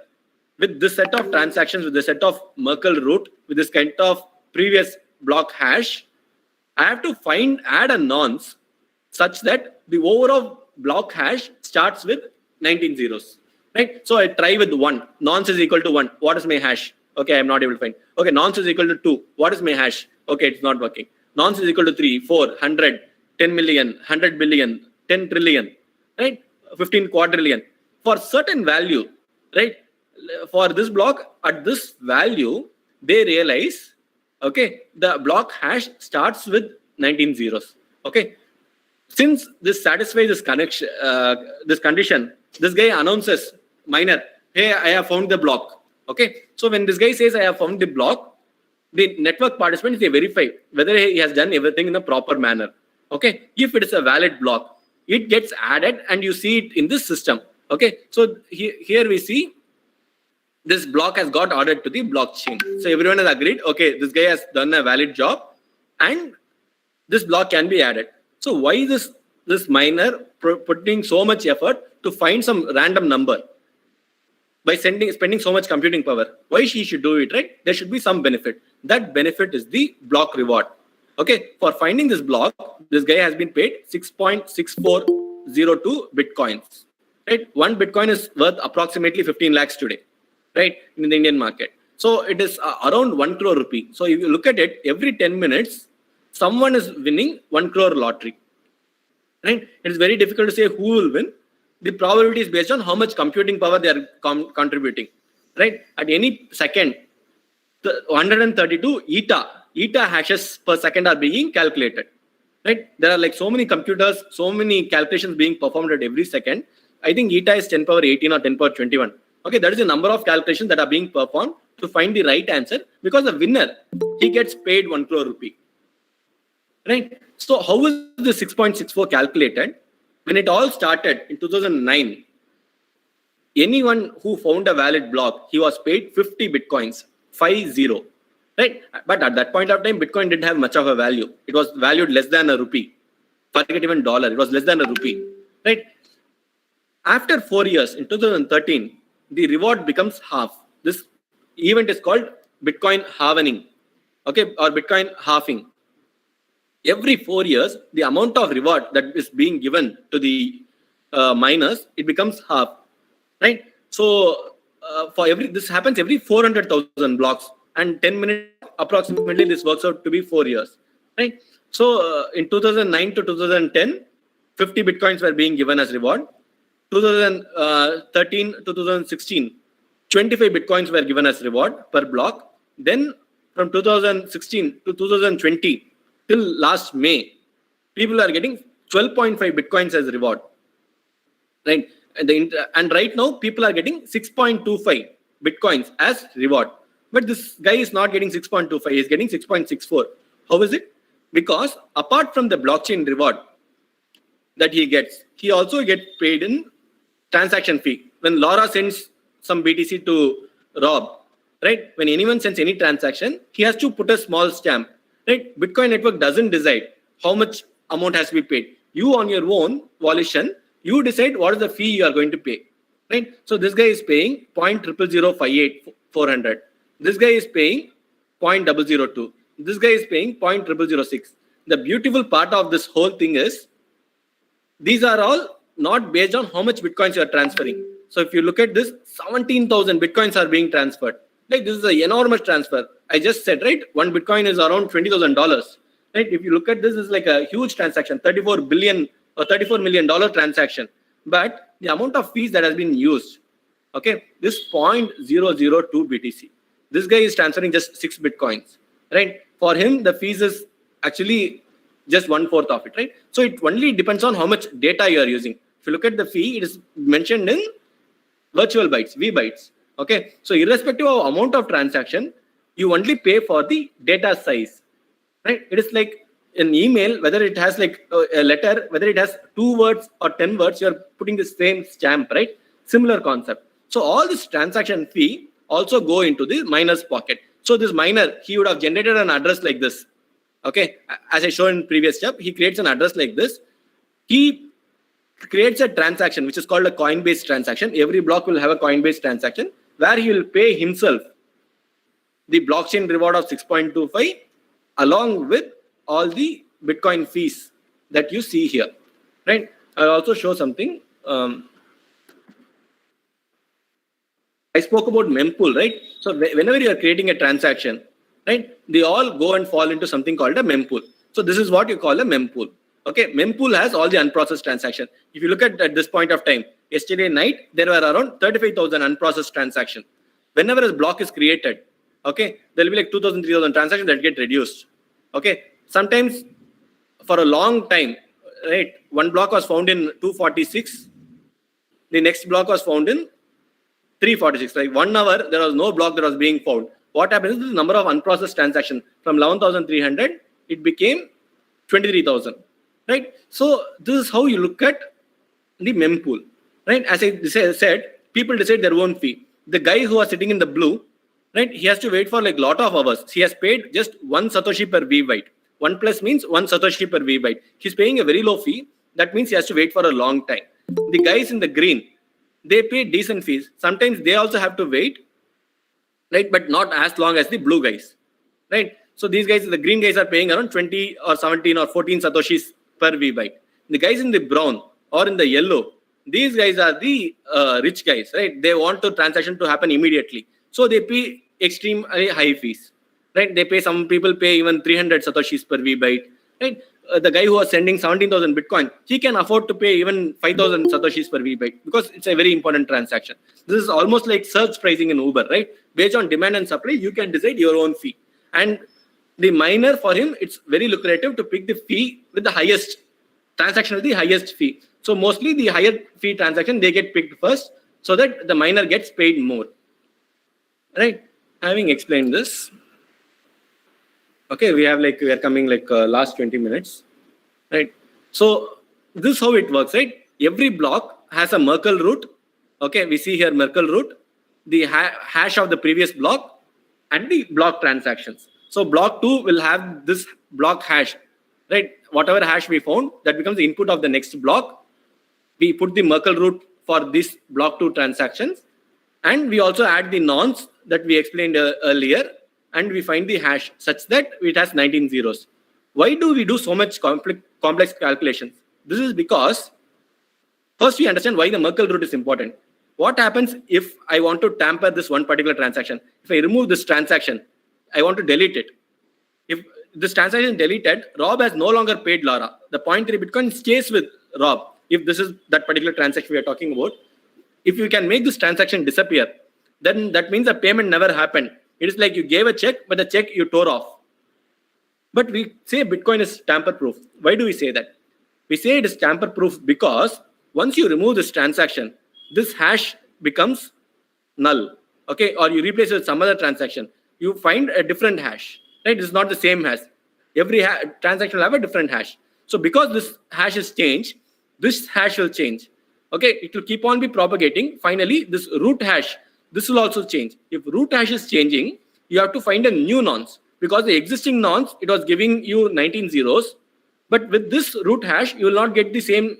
with this set of transactions, with the set of Merkle root, with this kind of previous block hash. I have to add a nonce such that the overall block hash starts with 19 zeros, right? So I try with 1. Nonce is equal to 1. What is my hash? Okay, I'm not able to find. Okay, nonce is equal to 2. What is my hash? Okay, it's not working. Nonce is equal to 3, 4, 100, 10 million, 100 billion, 10 trillion, right? 15 quadrillion. For certain value, right? For this block, at this value, they realize, okay, the block hash starts with 19 zeros. Okay. Since this satisfies this connection, this condition, this guy announces, miner, hey, I have found the block. Okay. So when this guy says, I have found the block, the network participants, they verify whether he has done everything in a proper manner. Okay. If it is a valid block, it gets added and you see it in this system. Okay. So here we see this block has got added to the blockchain. So everyone has agreed, okay, this guy has done a valid job and this block can be added. So why this miner putting so much effort to find some random number by spending so much computing power? Why she should do it, right? There should be some benefit. That benefit is the block reward. Okay, for finding this block, this guy has been paid 6.6402 bitcoins. Right, 1 bitcoin is worth approximately 15 lakhs today, right, in the Indian market. So it is around 1 crore rupee. So if you look at it, every 10 minutes, someone is winning 1 crore lottery. Right? It is very difficult to say who will win. The probability is based on how much computing power they are contributing. Right? At any second, 132 ETA hashes per second are being calculated. Right? There are like so many computers, so many calculations being performed at every second. I think ETA is 10 power 18 or 10 power 21. Okay, that is the number of calculations that are being performed to find the right answer, because the winner, he gets paid 1 crore rupee. Right? So how is the 6.64 calculated? When it all started in 2009, anyone who found a valid block, he was paid 50 bitcoins, 50. Right? But at that point of time, Bitcoin didn't have much of a value. It was valued less than a rupee. Forget even dollar. It was less than a rupee. right? After 4 years, in 2013, the reward becomes half. This event is called Bitcoin halvening, okay, or Bitcoin halving. Every 4 years, the amount of reward that is being given to the miners, it becomes half, right? So this happens every 400,000 blocks, and 10 minutes approximately. This works out to be 4 years, right? So in 2009 to 2010, 50 bitcoins were being given as reward. 2013 to 2016, 25 bitcoins were given as reward per block. Then from 2016 to 2020 till last May, people are getting 12.5 bitcoins as reward, right? And right now, people are getting 6.25 bitcoins as reward. But this guy is not getting 6.25, he's getting 6.64. How is it? Because apart from the blockchain reward that he gets, he also gets paid in transaction fee. When Laura sends some BTC to Rob, right? When anyone sends any transaction, he has to put a small stamp, right? Bitcoin network doesn't decide how much amount has to be paid. You on your own volition, you decide what is the fee you are going to pay, right? So this guy is paying 0.0058 This guy is paying 0.002. This guy is paying 0.0006. The beautiful part of this whole thing is these are all not based on how much bitcoins you are transferring. So if you look at this, 17,000 bitcoins are being transferred. Like this is an enormous transfer. I just said, right? One bitcoin is around $20,000. Right? If you look at this, it's like a huge transaction, 34 billion or $34 million transaction. But the amount of fees that has been used, okay, this 0.002 BTC. This guy is transferring just 6 bitcoins, right? For him, the fees is actually just 1/4 of it, right? So it only depends on how much data you are using. If you look at the fee, it is mentioned in virtual bytes, V bytes. Okay, so irrespective of amount of transaction, you only pay for the data size, right? It is like an email, whether it has like a letter, whether it has 2 words or 10 words, you are putting the same stamp, right? Similar concept. So all this transaction fee also go into the miner's pocket. So this miner, he would have generated an address like this. Okay, as I showed in previous step, he creates an address like this. He creates a transaction which is called a coin-based transaction. Every block will have a coin-based transaction where he will pay himself the blockchain reward of 6.25 along with all the Bitcoin fees that you see here, right? I'll also show something. I spoke about mempool, right? So whenever you are creating a transaction, right, they all go and fall into something called a mempool. So this is what you call a mempool. Okay, mempool has all the unprocessed transaction. If you look at this point of time, yesterday night, there were around 35,000 unprocessed transactions. Whenever a block is created, okay, there will be like 2,000, 3,000 transactions that get reduced. Okay, sometimes for a long time, right, one block was found in 246. The next block was found in 346. Like 1 hour, there was no block that was being found. What happens is the number of unprocessed transactions from 11,300, it became 23,000. Right? So this is how you look at the mempool. Right? As I said, people decide their own fee. The guy who was sitting in the blue, right, he has to wait for like lot of hours. He has paid just 1 Satoshi per V byte. 1 plus means 1 Satoshi per V byte. He's paying a very low fee. That means he has to wait for a long time. The guys in the green, they pay decent fees. Sometimes they also have to wait, right, but not as long as the blue guys, right? So these guys, the green guys are paying around 20 or 17 or 14 Satoshis per V byte. The guys in the brown or in the yellow, these guys are the rich guys, right? They want the transaction to happen immediately. So they pay extremely high fees, right? They pay, some people pay even 300 Satoshis per V byte, right? The guy who was sending 17,000 Bitcoin, he can afford to pay even 5,000 Satoshis per V byte because it's a very important transaction. This is almost like surge pricing in Uber, right? Based on demand and supply, you can decide your own fee. And the miner, for him, it's very lucrative to pick the fee with the highest transaction with the highest fee. So mostly the higher fee transaction, they get picked first so that the miner gets paid more. Right? Having explained this, okay, we are coming last 20 minutes, right? So this is how it works, right? Every block has a Merkle root. Okay, we see here Merkle root, the hash of the previous block, and the block transactions. So block 2 will have this block hash, right? Whatever hash we found, that becomes the input of the next block. we put the Merkle root for this block 2 transactions, and we also add the nonce that we explained earlier, and we find the hash such that it has 19 zeros. Why do we do so much complex calculations? This is because first we understand why the Merkle root is important. What happens if I want to tamper this one particular transaction? If I remove this transaction, I want to delete it. If this transaction is deleted, Rob has no longer paid Laura. The 0.3 Bitcoin stays with Rob. If this is that particular transaction we are talking about, if you can make this transaction disappear, then that means the payment never happened. It is like you gave a check, but the check you tore off. But we say Bitcoin is tamper-proof. Why do we say that? We say it is tamper-proof because once you remove this transaction, this hash becomes null, okay? Or you replace it with some other transaction. You find a different hash, right? It's not the same hash. Every transaction will have a different hash. So because this hash is changed, this hash will change, okay? It will keep on be propagating. Finally, this root hash, this will also change. If root hash is changing, you have to find a new nonce because the existing nonce, it was giving you 19 zeros. But with this root hash, you will not get the same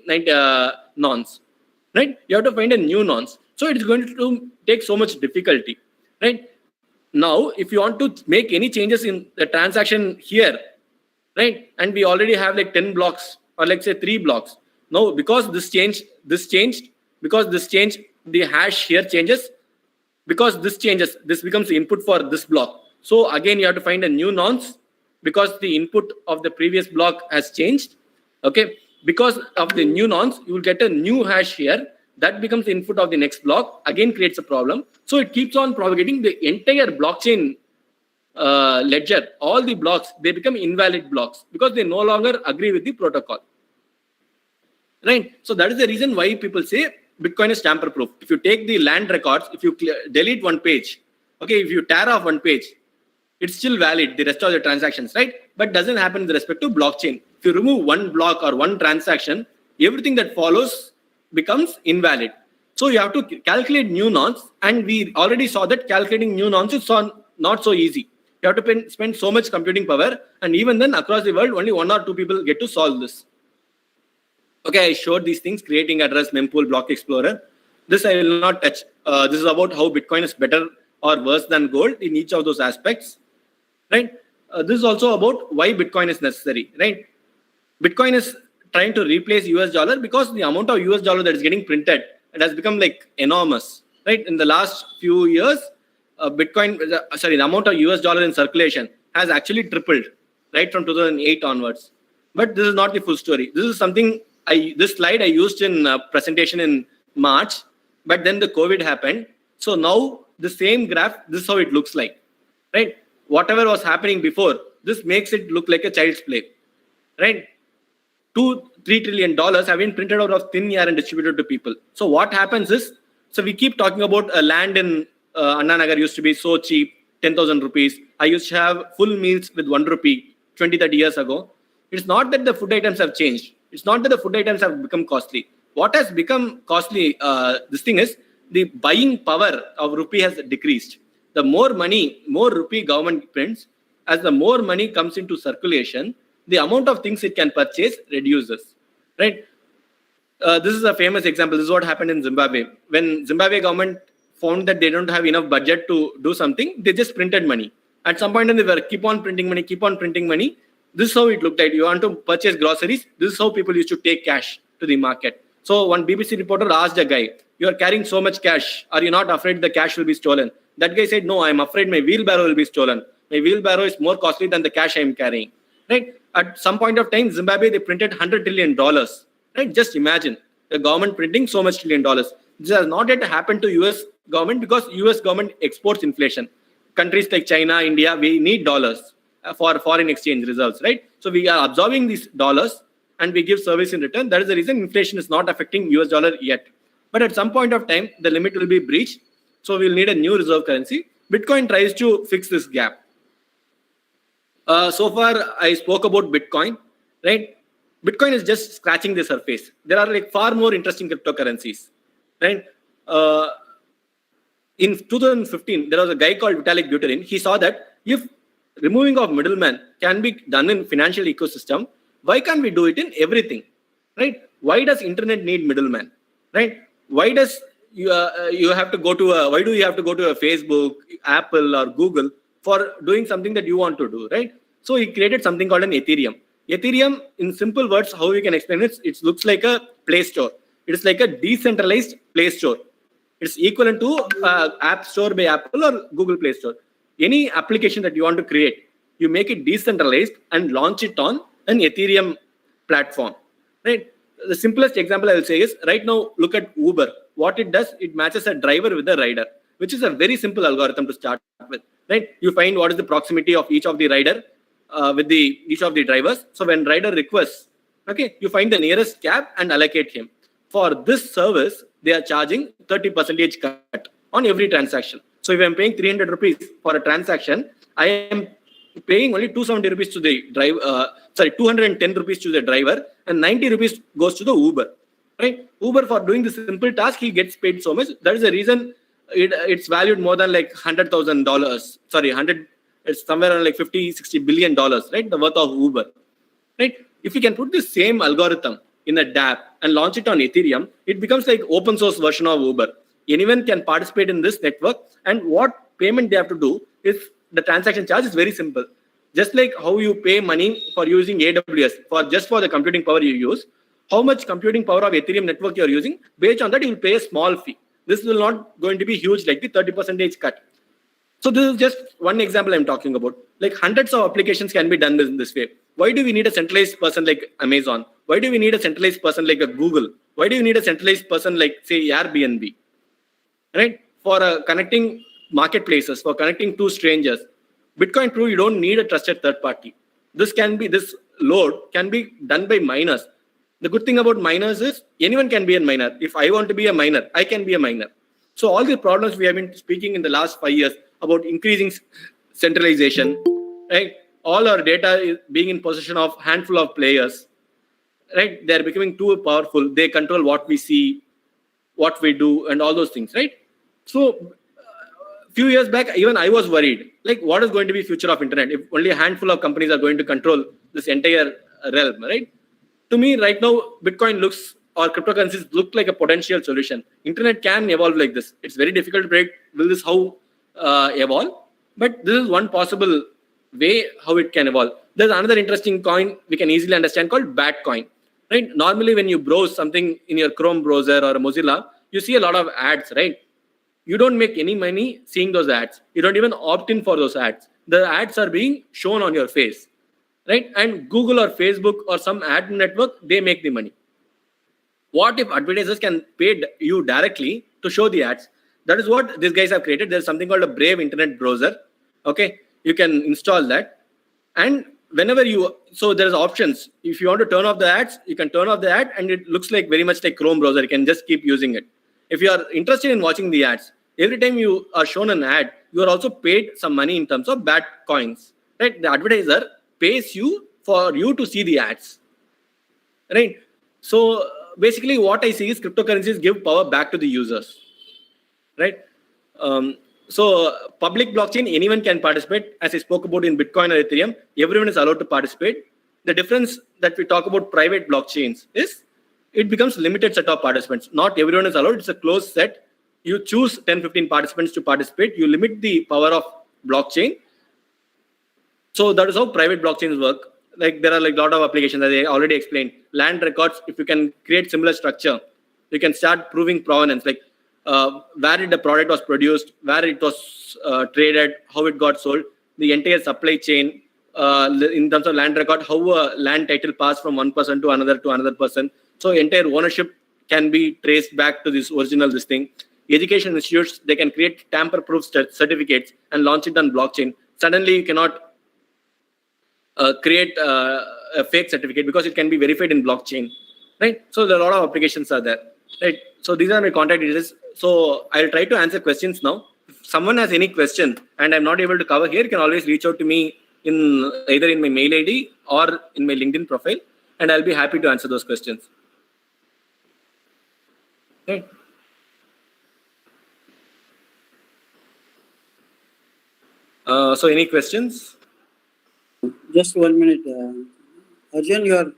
nonce. Right? You have to find a new nonce. So it is going to take so much difficulty. Right? Now, if you want to make any changes in the transaction here, right? And we already have like 10 blocks or let's say 3 blocks. Now, because this changed, because this changed, the hash here changes. Because this changes, this becomes the input for this block. So again, you have to find a new nonce because the input of the previous block has changed. Okay. Because of the new nonce, you will get a new hash here. That becomes the input of the next block. Again, creates a problem. So it keeps on propagating the entire blockchain ledger. All the blocks, they become invalid blocks because they no longer agree with the protocol. Right? So that is the reason why people say Bitcoin is tamper-proof. If you take the land records, if you delete one page, okay, if you tear off one page, it's still valid, the rest of the transactions, right? But doesn't happen with respect to blockchain. If you remove one block or one transaction, everything that follows becomes invalid. So you have to calculate new nonce, and we already saw that calculating new nonce is not so easy. You have to spend so much computing power, and even then across the world, only 1 or 2 people get to solve this. Okay, I showed these things, creating address, mempool, block explorer. This I will not touch. This is about how Bitcoin is better or worse than gold in each of those aspects. Right? This is also about why Bitcoin is necessary, right? Bitcoin is trying to replace US dollar because the amount of US dollar that is getting printed, it has become like enormous, right? In the last few years, the amount of US dollar in circulation has actually tripled, right? From 2008 onwards. But this is not the full story. This is something, this slide I used in a presentation in March, but then the COVID happened. So now the same graph, this is how it looks like, right? Whatever was happening before, this makes it look like a child's play, right? $2-3 trillion have been printed out of thin air and distributed to people. So what happens is, so we keep talking about a land in Anna Nagar used to be so cheap, 10,000 rupees. I used to have full meals with 1 rupee 20-30 years ago. It's not that the food items have changed. It's not that the food items have become costly. What has become costly, this thing is, the buying power of rupee has decreased. The more money, more rupee government prints, as the more money comes into circulation, the amount of things it can purchase reduces, right? This is a famous example. This is what happened in Zimbabwe. When Zimbabwe government found that they don't have enough budget to do something, they just printed money. At some point, they were keep on printing money. This is how it looked like. You want to purchase groceries, this is how people used to take cash to the market. So one BBC reporter asked a guy, "You are carrying so much cash. Are you not afraid the cash will be stolen?" That guy said, "No, I'm afraid my wheelbarrow will be stolen. My wheelbarrow is more costly than the cash I'm carrying." Right? At some point of time, Zimbabwe, they printed $100 trillion. Right? Just imagine the government printing so much $1 trillion. This has not yet happened to US government because US government exports inflation. Countries like China, India, we need dollars for foreign exchange reserves, right? So we are absorbing these dollars and we give service in return. That is the reason inflation is not affecting US dollar yet. But at some point of time, the limit will be breached. So we'll need a new reserve currency. Bitcoin tries to fix this gap. So far, I spoke about Bitcoin, right? Bitcoin is just scratching the surface. There are like far more interesting cryptocurrencies, right? In 2015, there was a guy called Vitalik Buterin. He saw that if removing of middlemen can be done in financial ecosystem, why can't we do it in everything, right? why does internet need middleman, right? Why does you have to go to why do you have to go to a Facebook, Apple, or Google for doing something that you want to do, right? So he created something called an Ethereum. Ethereum, in simple words, how we can explain it, it looks like a Play Store. It is like a decentralized Play Store. It's equivalent to App Store by Apple or Google Play Store. Any application that you want to create, you make it decentralized and launch it on an Ethereum platform, right? The simplest example I will say is, right now, look at Uber. What it does, it matches a driver with a rider, which is a very simple algorithm to start with, right? You find what is the proximity of each of the rider with each of the drivers. So when rider requests, okay, you find the nearest cab and allocate him. For this service, they are charging 30% cut on every transaction. So if I'm paying 300 rupees for a transaction, I am paying only 270 rupees to the driver, 210 rupees to the driver, and 90 rupees goes to the Uber, right? Uber, for doing the simple task, he gets paid so much. That is the reason it's valued more than like $100,000. Sorry, it's somewhere around like 50-60 billion dollars, right? The worth of Uber, right? If you can put the same algorithm in a dApp and launch it on Ethereum, it becomes like open source version of Uber. Anyone can participate in this network, and what payment they have to do is the transaction charge is very simple. Just like how you pay money for using AWS for the computing power you use, how much computing power of Ethereum network you are using, based on that you will pay a small fee. This will not going to be huge like the 30% cut. So this is just one example I'm talking about. Like hundreds of applications can be done in this way. Why do we need a centralized person like Amazon? Why do we need a centralized person like a Google? Why do you need a centralized person like, say, Airbnb? Right? For connecting marketplaces, for connecting two strangers. Bitcoin True, you don't need a trusted third party. This load can be done by miners. The good thing about miners is anyone can be a miner. If I want to be a miner, I can be a miner. So all the problems we have been speaking in the last 5 years about increasing centralization, right? All our data is being in possession of handful of players, right? They're becoming too powerful. They control what we see, what we do, and all those things, right? So few years back, even I was worried, like what is going to be future of internet if only a handful of companies are going to control this entire realm, right? To me, right now, Bitcoin or cryptocurrencies look like a potential solution. Internet can evolve like this. It's very difficult to predict will this how evolve, but this is one possible way how it can evolve. There's another interesting coin we can easily understand called Batcoin, right? Normally, when you browse something in your Chrome browser or Mozilla, you see a lot of ads, right? You don't make any money seeing those ads. You don't even opt in for those ads. The ads are being shown on your face, right? And Google or Facebook or some ad network, they make the money. What if advertisers can pay you directly to show the ads? That is what these guys have created. There's something called a Brave internet browser. Okay, you can install that. And whenever so there's options. If you want to turn off the ads, you can turn off the ad and it looks like very much like Chrome browser. You can just keep using it. If you are interested in watching the ads, every time you are shown an ad, you are also paid some money in terms of Batcoins, right? The advertiser pays you for you to see the ads, right? So basically what I see is cryptocurrencies give power back to the users, right? So public blockchain, anyone can participate. As I spoke about in Bitcoin or Ethereum, everyone is allowed to participate. The difference that we talk about private blockchains is it becomes limited set of participants. Not everyone is allowed. It's a closed set. You choose 10-15 participants to participate. You limit the power of blockchain. So that is how private blockchains work. Like there are like a lot of applications that I already explained. Land records, if you can create similar structure, you can start proving provenance, like where did the product was produced, where it was traded, how it got sold, the entire supply chain in terms of land record, how a land title passed from one person to another person. So entire ownership can be traced back to this thing. Education institutes, they can create tamper-proof certificates and launch it on blockchain. Suddenly, you cannot create a fake certificate because it can be verified in blockchain, right? So there are a lot of applications are there, right? So these are my contact details. So I'll try to answer questions now. If someone has any question and I'm not able to cover here, you can always reach out to me in either in my mail ID or in my LinkedIn profile, and I'll be happy to answer those questions. Okay. So any questions? Just 1 minute. Arjun,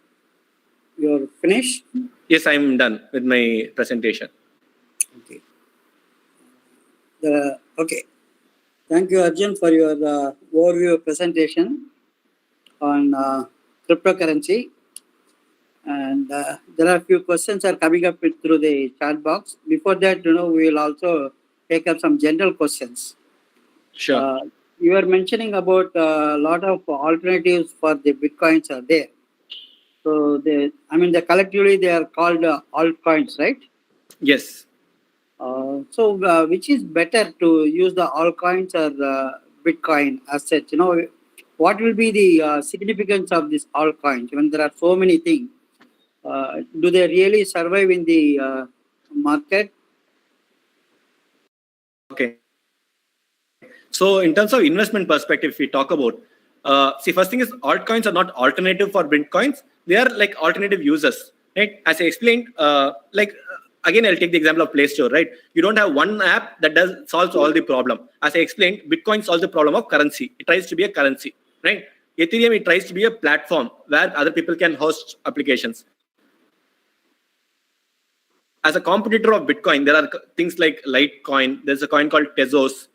you're finished? Yes, I'm done with my presentation. Okay. Okay. Thank you, Arjun, for your overview presentation on cryptocurrency. And there are a few questions are coming up through the chat box. Before that, we will also take up some general questions. Sure. You were mentioning about a lot of alternatives for the bitcoins are there. So they collectively they are called altcoins, right? Yes. So which is better to use the altcoins or Bitcoin as such? What will be the significance of this altcoins when there are so many things? Do they really survive in the market? Okay. So in terms of investment perspective, if we talk about, first thing is altcoins are not alternative for Bitcoins. They are like alternative users, right? As I explained, again, I'll take the example of Play Store, right? You don't have one app that solves all the problem. As I explained, Bitcoin solves the problem of currency. It tries to be a currency, right? Ethereum, it tries to be a platform where other people can host applications. As a competitor of Bitcoin, there are things like Litecoin. There's a coin called Tezos.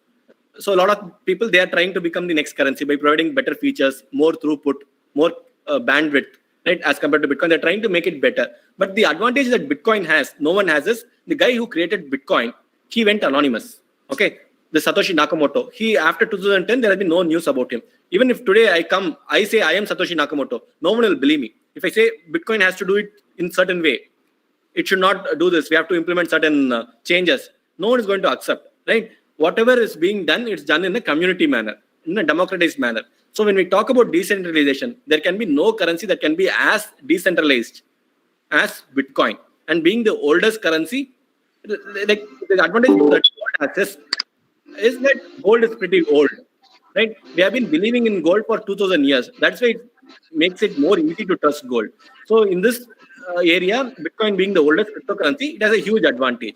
So a lot of people, they are trying to become the next currency by providing better features, more throughput, more bandwidth, right? As compared to Bitcoin, they're trying to make it better. But the advantage that Bitcoin has, no one has, is the guy who created Bitcoin, he went anonymous. Okay, the Satoshi Nakamoto. He, after 2010, there has been no news about him. Even if today I say I am Satoshi Nakamoto, no one will believe me. If I say Bitcoin has to do it in certain way, it should not do this, we have to implement certain changes, no one is going to accept, right? Whatever is being done, it's done in a community manner, in a democratized manner. So when we talk about decentralization, there can be no currency that can be as decentralized as Bitcoin. And being the oldest currency, like the advantage that gold has is that gold is pretty old, right? We have been believing in gold for 2000 years. That's why it makes it more easy to trust gold. So in this area, Bitcoin being the oldest cryptocurrency, it has a huge advantage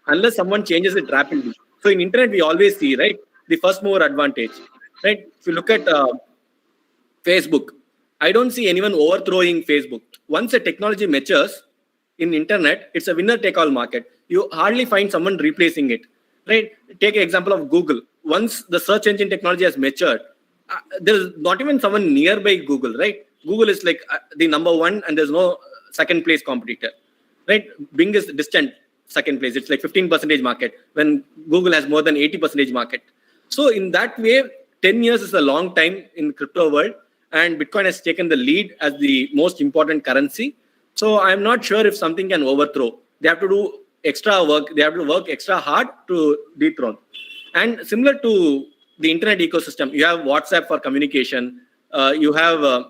unless someone changes it rapidly. So in internet, we always see, right, the first mover advantage, right? If you look at Facebook, I don't see anyone overthrowing Facebook. Once a technology matures in internet, it's a winner take all market. You hardly find someone replacing it, right? Take an example of Google. Once the search engine technology has matured, there's not even someone nearby Google, right? Google is like the number one, and there's no second place competitor, right? Bing is distant second place. It's like 15% market when Google has more than 80% market. So in that way, 10 years is a long time in crypto world, and Bitcoin has taken the lead as the most important currency. So I'm not sure if something can overthrow. They have to do extra work. They have to work extra hard to dethrone. And similar to the internet ecosystem, you have WhatsApp for communication. You have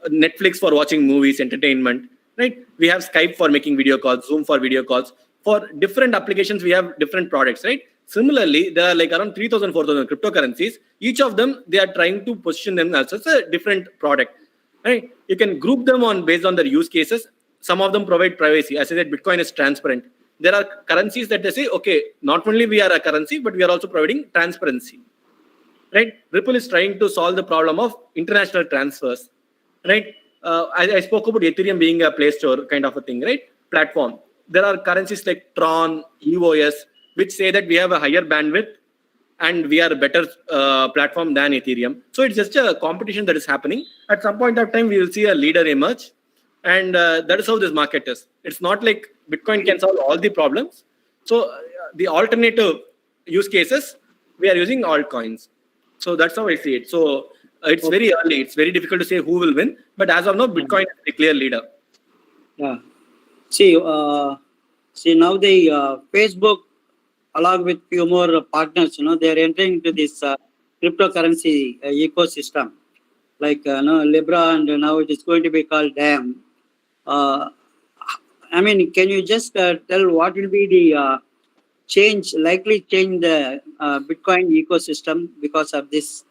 Netflix for watching movies, entertainment, right? We have Skype for making video calls, Zoom for video calls. For different applications, we have different products, right? Similarly, there are like around 3,000, 4,000 cryptocurrencies. Each of them, they are trying to position themselves as a different product, right? You can group them on based on their use cases. Some of them provide privacy. As I said, Bitcoin is transparent. There are currencies that they say, okay, not only we are a currency, but we are also providing transparency, right? Ripple is trying to solve the problem of international transfers, right? I spoke about Ethereum being a Play Store kind of a thing, right? Platform. There are currencies like Tron, EOS, which say that we have a higher bandwidth and we are a better platform than Ethereum. So it's just a competition that is happening. At some point of time, we will see a leader emerge. And that is how this market is. It's not like Bitcoin can solve all the problems. So the alternative use cases, we are using altcoins. So that's how I see it. So it's very early. It's very difficult to say who will win. But as of now, Bitcoin is the clear leader. Yeah. See now the Facebook, along with few more partners, they are entering into this cryptocurrency ecosystem, like Libra, and now it is going to be called DAM. Can you just tell what will be the likely change the Bitcoin ecosystem because of this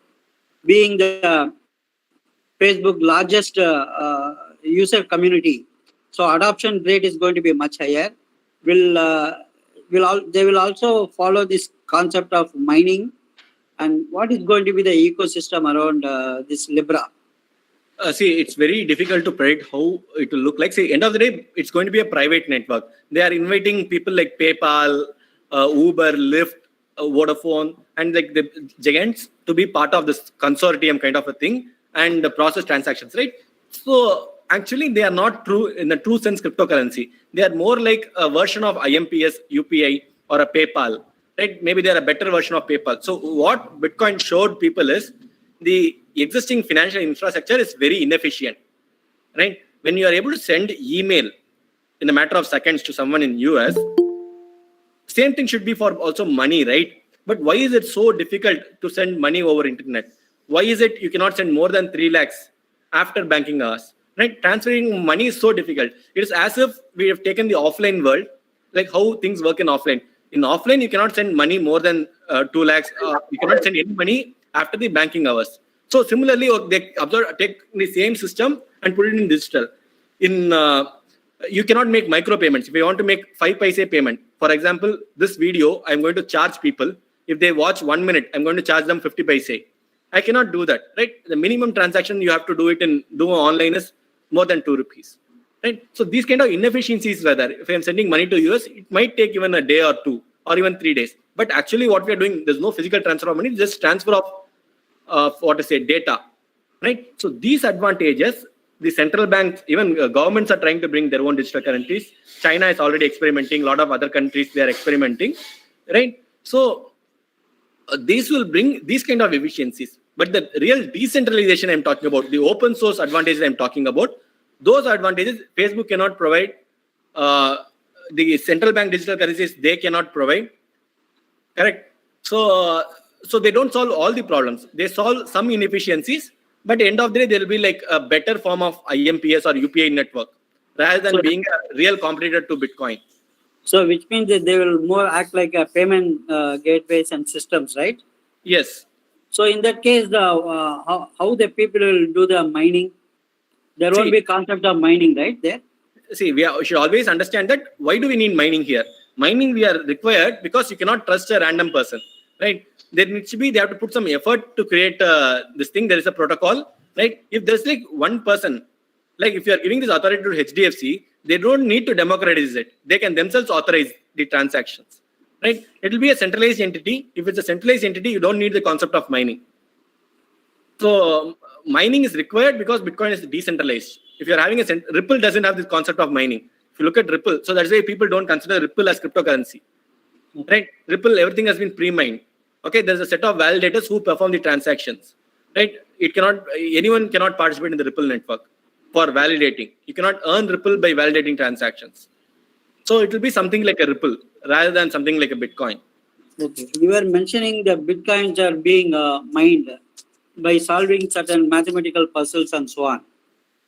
being the Facebook largest user community? So adoption rate is going to be much higher. They will also follow this concept of mining, and what is going to be the ecosystem around this Libra? See, it's very difficult to predict how it will look like. See, end of the day, it's going to be a private network. They are inviting people like PayPal, Uber, Lyft, Vodafone, and like the giants to be part of this consortium kind of a thing and process transactions, right? So actually, they are not true in the true sense cryptocurrency. They are more like a version of IMPS, UPI, or a PayPal, right? Maybe they are a better version of PayPal. So what Bitcoin showed people is the existing financial infrastructure is very inefficient, right? When you are able to send email in a matter of seconds to someone in US, same thing should be for also money, right? But why is it so difficult to send money over internet? Why is it you cannot send more than 3 lakhs after banking hours, right? Transferring money is so difficult. It is as if we have taken the offline world, like how things work in offline. In offline, you cannot send money more than 2 lakhs. You cannot send any money after the banking hours. So similarly, they take the same system and put it in digital. You cannot make micro payments. If you want to make 5 paise payment, for example, this video, I'm going to charge people. If they watch 1 minute, I'm going to charge them 50 paise. I cannot do that, right? The minimum transaction you have to do it do online is more than 2 rupees, right? So these kind of inefficiencies were there. If I'm sending money to US, it might take even a day or 2 or even 3 days. But actually what we are doing, there's no physical transfer of money, just transfer of data, right? So these advantages, the central banks, even governments are trying to bring their own digital currencies. China is already experimenting. A lot of other countries, they are experimenting, right? So these will bring these kind of efficiencies. But the real decentralization I'm talking about, the open source advantages I'm talking about, those advantages Facebook cannot provide. The central bank digital currencies, they cannot provide. Correct. So they don't solve all the problems. They solve some inefficiencies, but at the end of the day, there will be like a better form of IMPS or UPI network rather than being a real competitor to Bitcoin. So which means that they will more act like a payment gateways and systems, right? Yes. So in that case, how the people will do the mining? There won't be concept of mining, right? There. See, we should always understand that why do we need mining here? Mining we are required because you cannot trust a random person, right? There needs to be, they have to put some effort to create this thing. There is a protocol, right? If there's like one person, like if you are giving this authority to HDFC, they don't need to democratize it. They can themselves authorize the transactions, right? It will be a centralized entity. If it's a centralized entity, you don't need the concept of mining. So mining is required because Bitcoin is decentralized. If you're having Ripple doesn't have this concept of mining. If you look at Ripple, so that's why people don't consider Ripple as cryptocurrency, right? Ripple, everything has been pre-mined. Okay, there's a set of validators who perform the transactions, right? Anyone cannot participate in the Ripple network for validating. You cannot earn Ripple by validating transactions. So it will be something like a Ripple rather than something like a Bitcoin. Okay. You were mentioning the Bitcoins are being mined by solving certain mathematical puzzles and so on,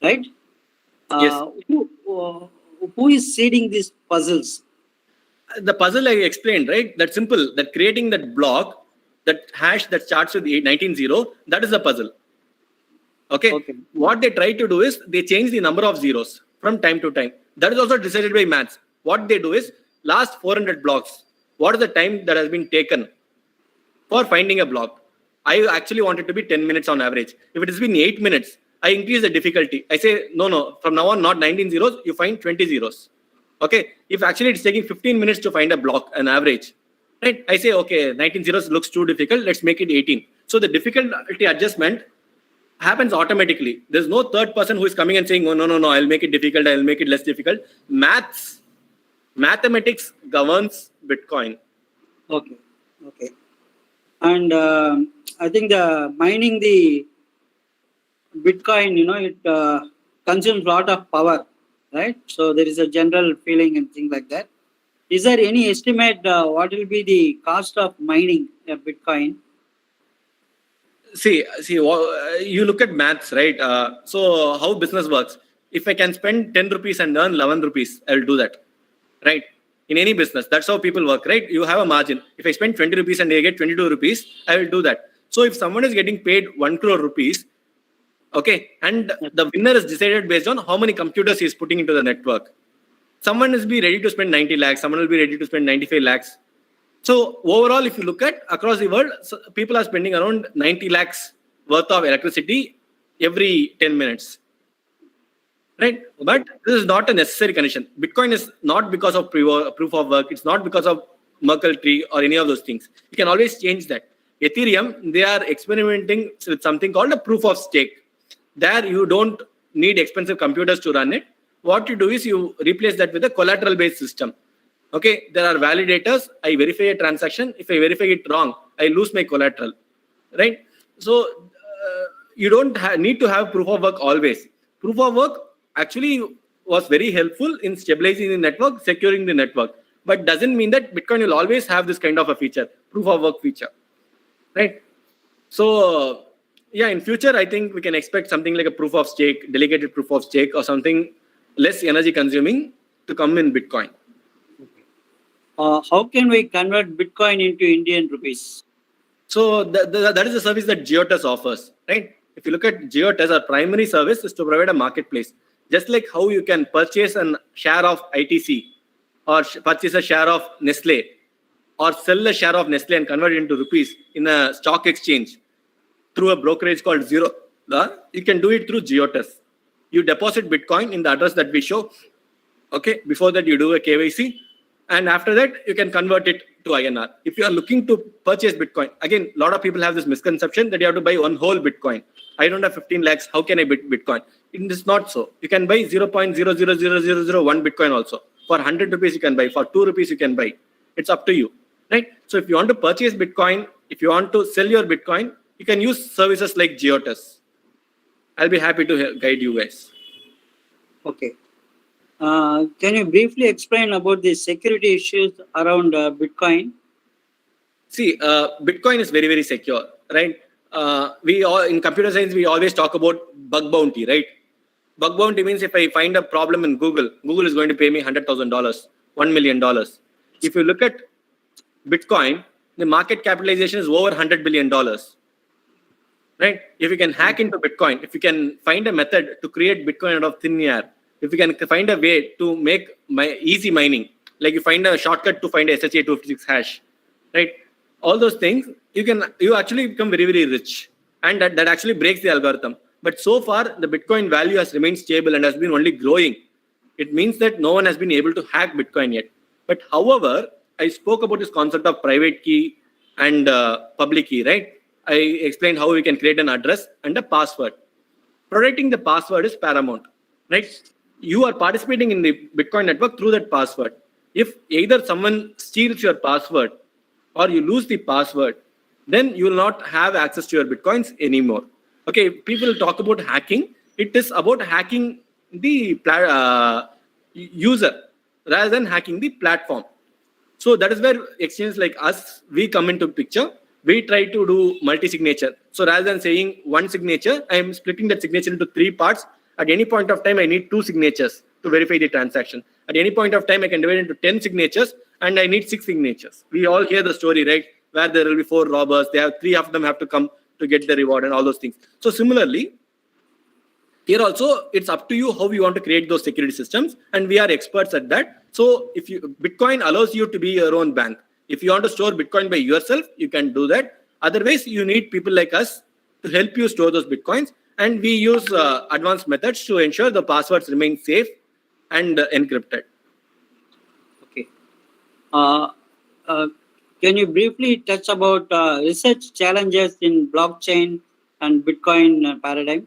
right? Yes. Who is seeding these puzzles? The puzzle I explained, right? That's simple. That creating that block, that hash that starts with 19 that is the puzzle. Okay. What they try to do is they change the number of zeros from time to time. That is also decided by maths. What they do is last 400 blocks. What is the time that has been taken for finding a block? I actually want it to be 10 minutes on average. If it has been 8 minutes, I increase the difficulty. I say, no, from now on, not 19 zeros, you find 20 zeros. Okay. If actually it's taking 15 minutes to find a block, an average, right? I say, okay, 19 zeros looks too difficult. Let's make it 18. So the difficulty adjustment happens automatically. There's no third person who is coming and saying, oh, no, I'll make it difficult. I'll make it less difficult. Mathematics governs Bitcoin. Okay. And I think the mining the Bitcoin, it consumes a lot of power, right? So there is a general feeling and things like that. Is there any estimate what will be the cost of mining a Bitcoin? See, you look at maths, right? So how business works. If I can spend 10 rupees and earn 11 rupees, I will do that, right? In any business, that's how people work, right? You have a margin. If I spend 20 rupees and I get 22 rupees, I will do that. So if someone is getting paid 1 crore rupees, okay, and the winner is decided based on how many computers he is putting into the network. Someone will be ready to spend 90 lakhs, someone will be ready to spend 95 lakhs. So overall, if you look at across the world, people are spending around 90 lakhs worth of electricity every 10 minutes. Right? But this is not a necessary condition. Bitcoin is not because of proof of work. It's not because of Merkle tree or any of those things. You can always change that. Ethereum, they are experimenting with something called a proof of stake. There you don't need expensive computers to run it. What you do is you replace that with a collateral based system. Okay, there are validators. I verify a transaction. If I verify it wrong, I lose my collateral. Right? So you don't need to have proof of work always. Proof of work actually was very helpful in stabilizing the network, securing the network, but doesn't mean that Bitcoin will always have this kind of a feature, proof of work feature, right? So yeah, in future, I think we can expect something like a proof of stake, delegated proof of stake, or something less energy consuming to come in Bitcoin. How can we convert Bitcoin into Indian rupees? So that is the service that Giottus offers, right? If you look at Giottus, our primary service is to provide a marketplace. Just like how you can purchase a share of ITC or purchase a share of Nestle or sell a share of Nestle and convert it into rupees in a stock exchange through a brokerage called Zero, you can do it through Giottus. You deposit Bitcoin in the address that we show. Okay, before that you do a KYC, and after that you can convert it to INR. If you are looking to purchase Bitcoin, again, a lot of people have this misconception that you have to buy one whole Bitcoin. I don't have 15 lakhs. How can I buy Bitcoin? It is not so. You can buy 0.000001 Bitcoin also. For 100 rupees you can buy. For 2 rupees you can buy. It's up to you, right? So if you want to purchase Bitcoin, if you want to sell your Bitcoin, you can use services like Giottus. I'll be happy to guide you guys. Okay. Can you briefly explain about the security issues around Bitcoin? See, Bitcoin is very, very secure, right? We all in computer science, we always talk about bug bounty, right? Bug bounty means if I find a problem in Google, Google is going to pay me $100,000, $1 million. If you look at Bitcoin, the market capitalization is over $100 billion, right? If you can hack into Bitcoin, if you can find a method to create Bitcoin out of thin air, if you can find a way to make easy mining, like you find a shortcut to find a SHA-256 hash, right? All those things, you actually become very, very rich, and that actually breaks the algorithm. But so far, the Bitcoin value has remained stable and has been only growing. It means that no one has been able to hack Bitcoin yet. But however, I spoke about this concept of private key and public key, right? I explained how we can create an address and a password. Protecting the password is paramount, right? You are participating in the Bitcoin network through that password. If either someone steals your password or you lose the password, then you will not have access to your Bitcoins anymore. Okay, people talk about hacking. It is about hacking the user rather than hacking the platform. So that is where exchanges like us, we come into picture. We try to do multi-signature. So rather than saying one signature, I am splitting that signature into 3 parts. At any point of time, I need 2 signatures to verify the transaction. At any point of time, I can divide into 10 signatures and I need 6 signatures. We all hear the story, right? Where there will be 4 robbers. 3 of them have to come to get the reward and all those things. So similarly, here also, it's up to you how you want to create those security systems. And we are experts at that. So if Bitcoin allows you to be your own bank. If you want to store Bitcoin by yourself, you can do that. Otherwise, you need people like us to help you store those Bitcoins. And we use advanced methods to ensure the passwords remain safe and encrypted. Okay. Can you briefly touch about research challenges in blockchain and Bitcoin paradigm?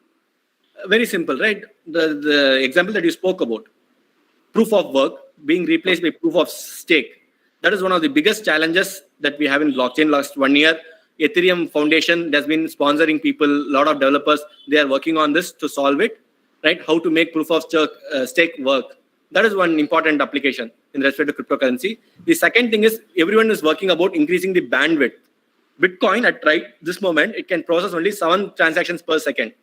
Very simple, right? The example that you spoke about, proof of work being replaced by proof of stake. That is one of the biggest challenges that we have in blockchain. Last 1 year, Ethereum Foundation has been sponsoring people, a lot of developers, they are working on this to solve it, right? How to make proof of stake work. That is one important application in respect to cryptocurrency. The second thing is everyone is working about increasing the bandwidth. Bitcoin at this moment, it can process only 7 transactions per second,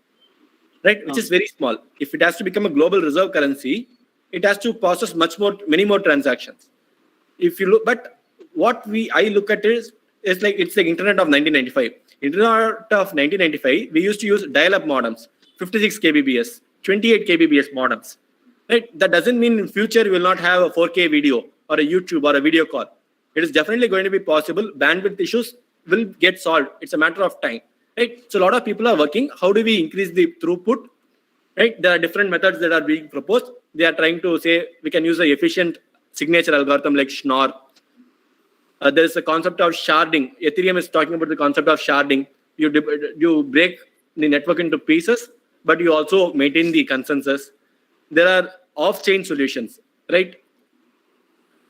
right? Which is very small. If it has to become a global reserve currency, it has to process many more transactions. If you look, but what I look at is like it's like Internet of 1995. Internet of 1995, we used to use dial-up modems, 56 kbps, 28 kbps modems. Right? That doesn't mean in future we will not have a 4K video or a YouTube or a video call. It is definitely going to be possible. Bandwidth issues will get solved. It's a matter of time. right? So a lot of people are working. How do we increase the throughput? Right? There are different methods that are being proposed. They are trying to say we can use an efficient signature algorithm like Schnorr. There is a concept of sharding. Ethereum is talking about the concept of sharding. You break the network into pieces, but you also maintain the consensus. There are off-chain solutions, right?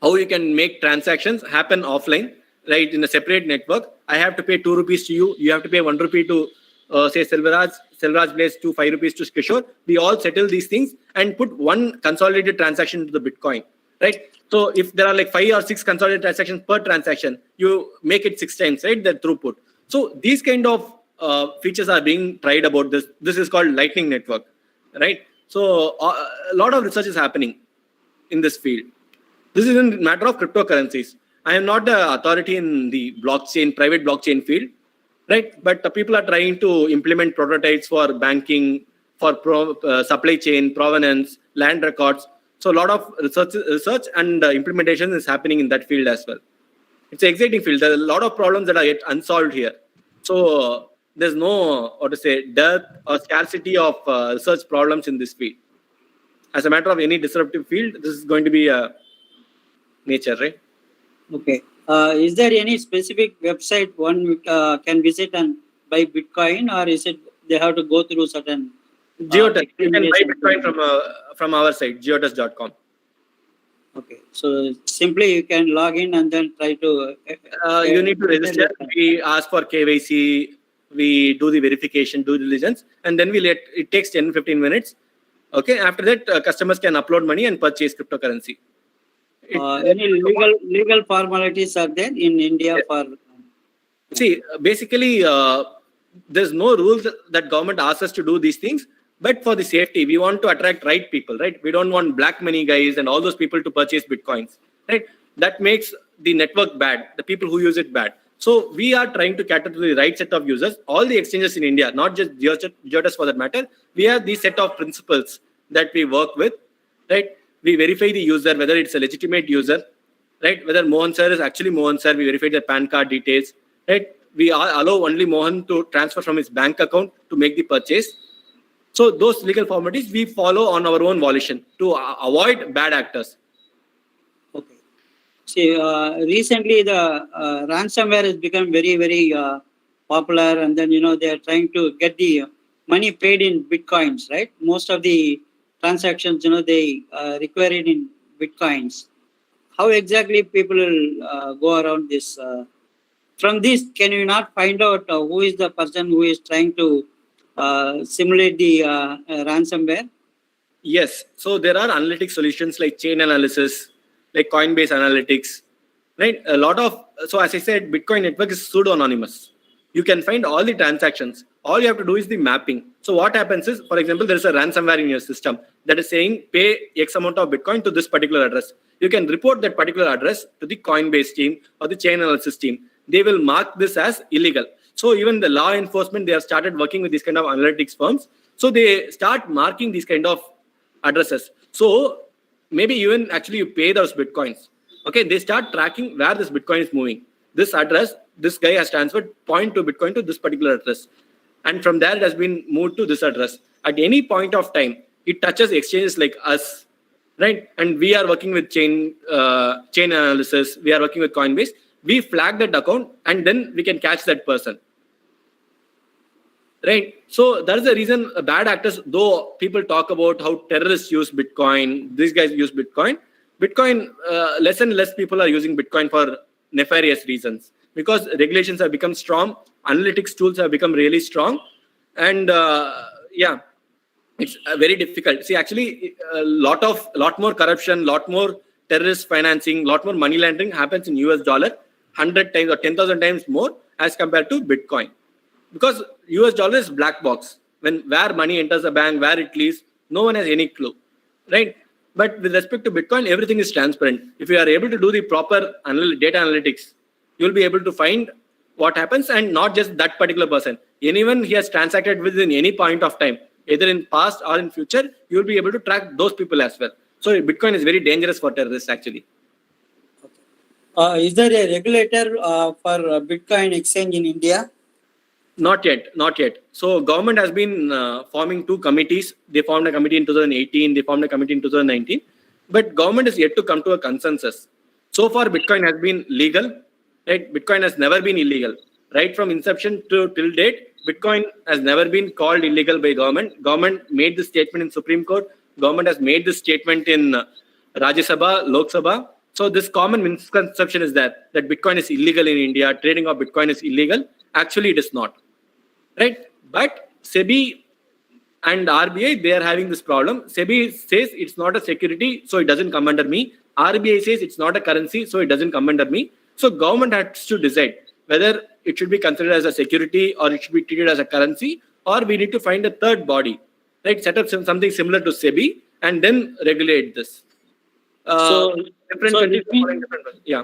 How you can make transactions happen offline, right, in a separate network. I have to pay 2 rupees to you. You have to pay 1 rupee to, say, Selvaraj. Selvaraj pays 5 rupees to Kishore. We all settle these things and put one consolidated transaction into the Bitcoin, right? So if there are like 5 or 6 consolidated transactions per transaction, you make it 6 times, right, the throughput. So these kind of features are being tried about this. This is called Lightning Network, right? So a lot of research is happening in this field. This is a matter of cryptocurrencies. I am not the authority in the blockchain, private blockchain field, right? But the people are trying to implement prototypes for banking, for supply chain, provenance, land records. So a lot of research and implementation is happening in that field as well. It's an exciting field. There are a lot of problems that are yet unsolved here. So there's no, dearth or scarcity of research problems in this field. As a matter of any disruptive field, this is going to be a nature, right? Okay. Is there any specific website one can visit and buy Bitcoin, or is it they have to go through certain? Giottus. You can buy Bitcoin from our site, giottus.com. Okay. So simply you can log in and then try to. You need to register. We ask for KYC. We do the verification, due diligence, and then it takes 10-15 minutes. Okay. After that, customers can upload money and purchase cryptocurrency. Any legal formalities are there in India for? See, basically, there's no rules that government asks us to do these things, but for the safety, we want to attract right people, right? We don't want black money guys and all those people to purchase Bitcoins, right? That makes the network bad, the people who use it bad. So we are trying to cater to the right set of users. All the exchanges in India, not just Giottus for that matter, we have these set of principles that we work with, right? We verify the user, whether it's a legitimate user, right? Whether Mohan sir is actually Mohan sir, we verify the PAN card details, right? We allow only Mohan to transfer from his bank account to make the purchase. So those legal formalities we follow on our own volition to avoid bad actors. Okay. See, recently the ransomware has become very, very popular, and then they are trying to get the money paid in Bitcoins, right? Most of the transactions, they require it in Bitcoins. How exactly people will go around this? From this, can you not find out who is the person who is trying to simulate the ransomware? Yes. So there are analytic solutions like chain analysis, like Coinbase analytics, right? A lot of, so as I said, Bitcoin network is pseudo-anonymous. You can find all the transactions. All you have to do is the mapping. So what happens is, for example, there is a ransomware in your system that is saying pay X amount of Bitcoin to this particular address. You can report that particular address to the Coinbase team or the chain analysis team. They will mark this as illegal. So even the law enforcement, they have started working with these kind of analytics firms. So they start marking these kind of addresses. So maybe even actually you pay those Bitcoins. Okay, they start tracking where this Bitcoin is moving. This address, this guy has transferred 0.2 Bitcoin to this particular address. And from there, it has been moved to this address. At any point of time, it touches exchanges like us, right? And we are working with chain analysis. We are working with Coinbase. We flag that account and then we can catch that person, right? So that is the reason bad actors, though people talk about how terrorists use Bitcoin, these guys use Bitcoin. Less and less people are using Bitcoin for nefarious reasons because regulations have become strong, analytics tools have become really strong, and it's very difficult. See, actually, a lot more corruption, lot more terrorist financing, lot more money laundering happens in US dollar 100 times or 10,000 times more as compared to Bitcoin, because US dollar is black box. Where money enters the bank, where it leaves, no one has any clue, right? But with respect to Bitcoin, everything is transparent. If you are able to do the proper data analytics, you will be able to find what happens, and not just that particular person. Anyone he has transacted within any point of time, either in past or in future, you will be able to track those people as well. So Bitcoin is very dangerous for terrorists actually. Is there a regulator for Bitcoin exchange in India? Not yet, not yet. So government has been forming two committees. They formed a committee in 2018. They formed a committee in 2019. But government is yet to come to a consensus. So far, Bitcoin has been legal, right? Bitcoin has never been illegal, right? From inception to till date, Bitcoin has never been called illegal by government. Government made this statement in Supreme Court. Government has made this statement in Rajya Sabha, Lok Sabha. So this common misconception is that Bitcoin is illegal in India. Trading of Bitcoin is illegal. Actually, it is not. Right, but SEBI and RBI, they are having this problem. SEBI says it's not a security, so it doesn't come under me. RBI says it's not a currency, so it doesn't come under me. So government has to decide whether it should be considered as a security or it should be treated as a currency, or we need to find a third body, right? Set up something similar to SEBI and then regulate this. Different countries are following different ways. Yeah.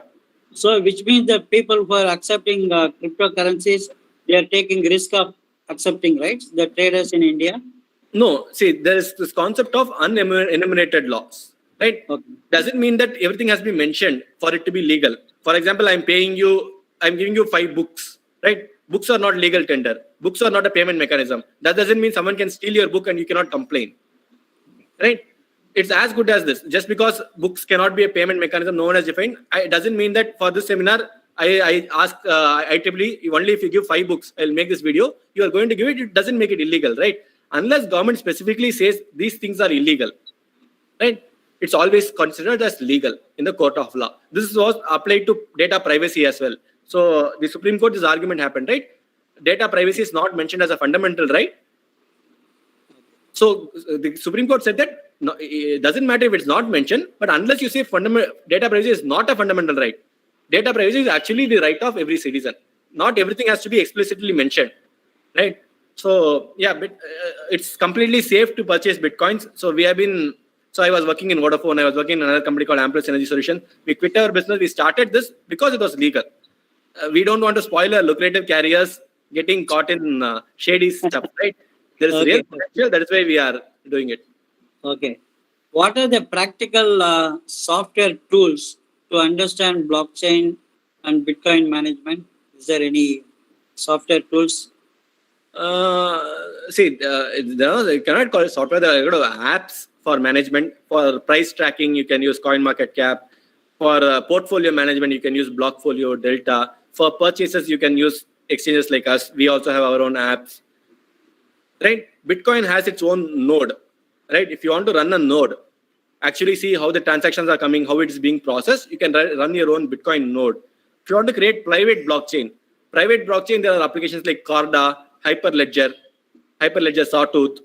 So which means the people who are accepting cryptocurrencies, they are taking risk of accepting, right? The traders in India. No, see, there is this concept of unenumerated loss, right? Okay. Doesn't mean that everything has been mentioned for it to be legal. For example, I'm giving you 5 books, right? Books are not legal tender. Books are not a payment mechanism. That doesn't mean someone can steal your book and you cannot complain, right? It's as good as this. Just because books cannot be a payment mechanism, no one has defined. It doesn't mean that for this seminar, I ask IEEE, only if you give 5 books, I'll make this video. You are going to give it. It doesn't make it illegal, right? Unless government specifically says these things are illegal, right? It's always considered as legal in the court of law. This was applied to data privacy as well. So the Supreme Court, this argument happened, right? Data privacy is not mentioned as a fundamental right. So the Supreme Court said that no, it doesn't matter if it's not mentioned, but unless you say data privacy is not a fundamental right, data privacy is actually the right of every citizen. Not everything has to be explicitly mentioned, right? So yeah, but it's completely safe to purchase Bitcoins. So I was working in Vodafone. I was working in another company called Amplus Energy Solution. We quit our business. We started this because it was legal. We don't want to spoil our lucrative carriers getting caught in shady stuff, right? There is real potential. That is why we are doing it. Okay. What are the practical software tools to understand blockchain and Bitcoin management? Is there any software tools? You cannot call it software. There are apps for management. For price tracking, you can use CoinMarketCap. For portfolio management, you can use Blockfolio, Delta. For purchases, you can use exchanges like us. We also have our own apps. Right? Bitcoin has its own node. Right? If you want to run a node, actually see how the transactions are coming, how it is being processed, you can run your own Bitcoin node. If you want to create private blockchain, there are applications like Corda, Hyperledger Sawtooth,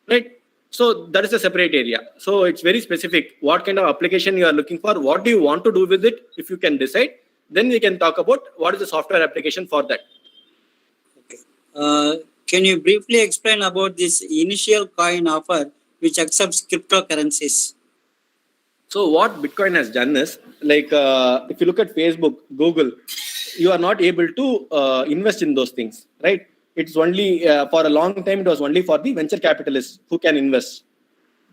right? So that is a separate area. So it's very specific. What kind of application you are looking for? What do you want to do with it? If you can decide, then we can talk about what is the software application for that. Okay. Can you briefly explain about this initial coin offer which accepts cryptocurrencies? So what Bitcoin has done is, like, if you look at Facebook, Google, you are not able to invest in those things, right? It's only, for a long time, it was only for the venture capitalists who can invest.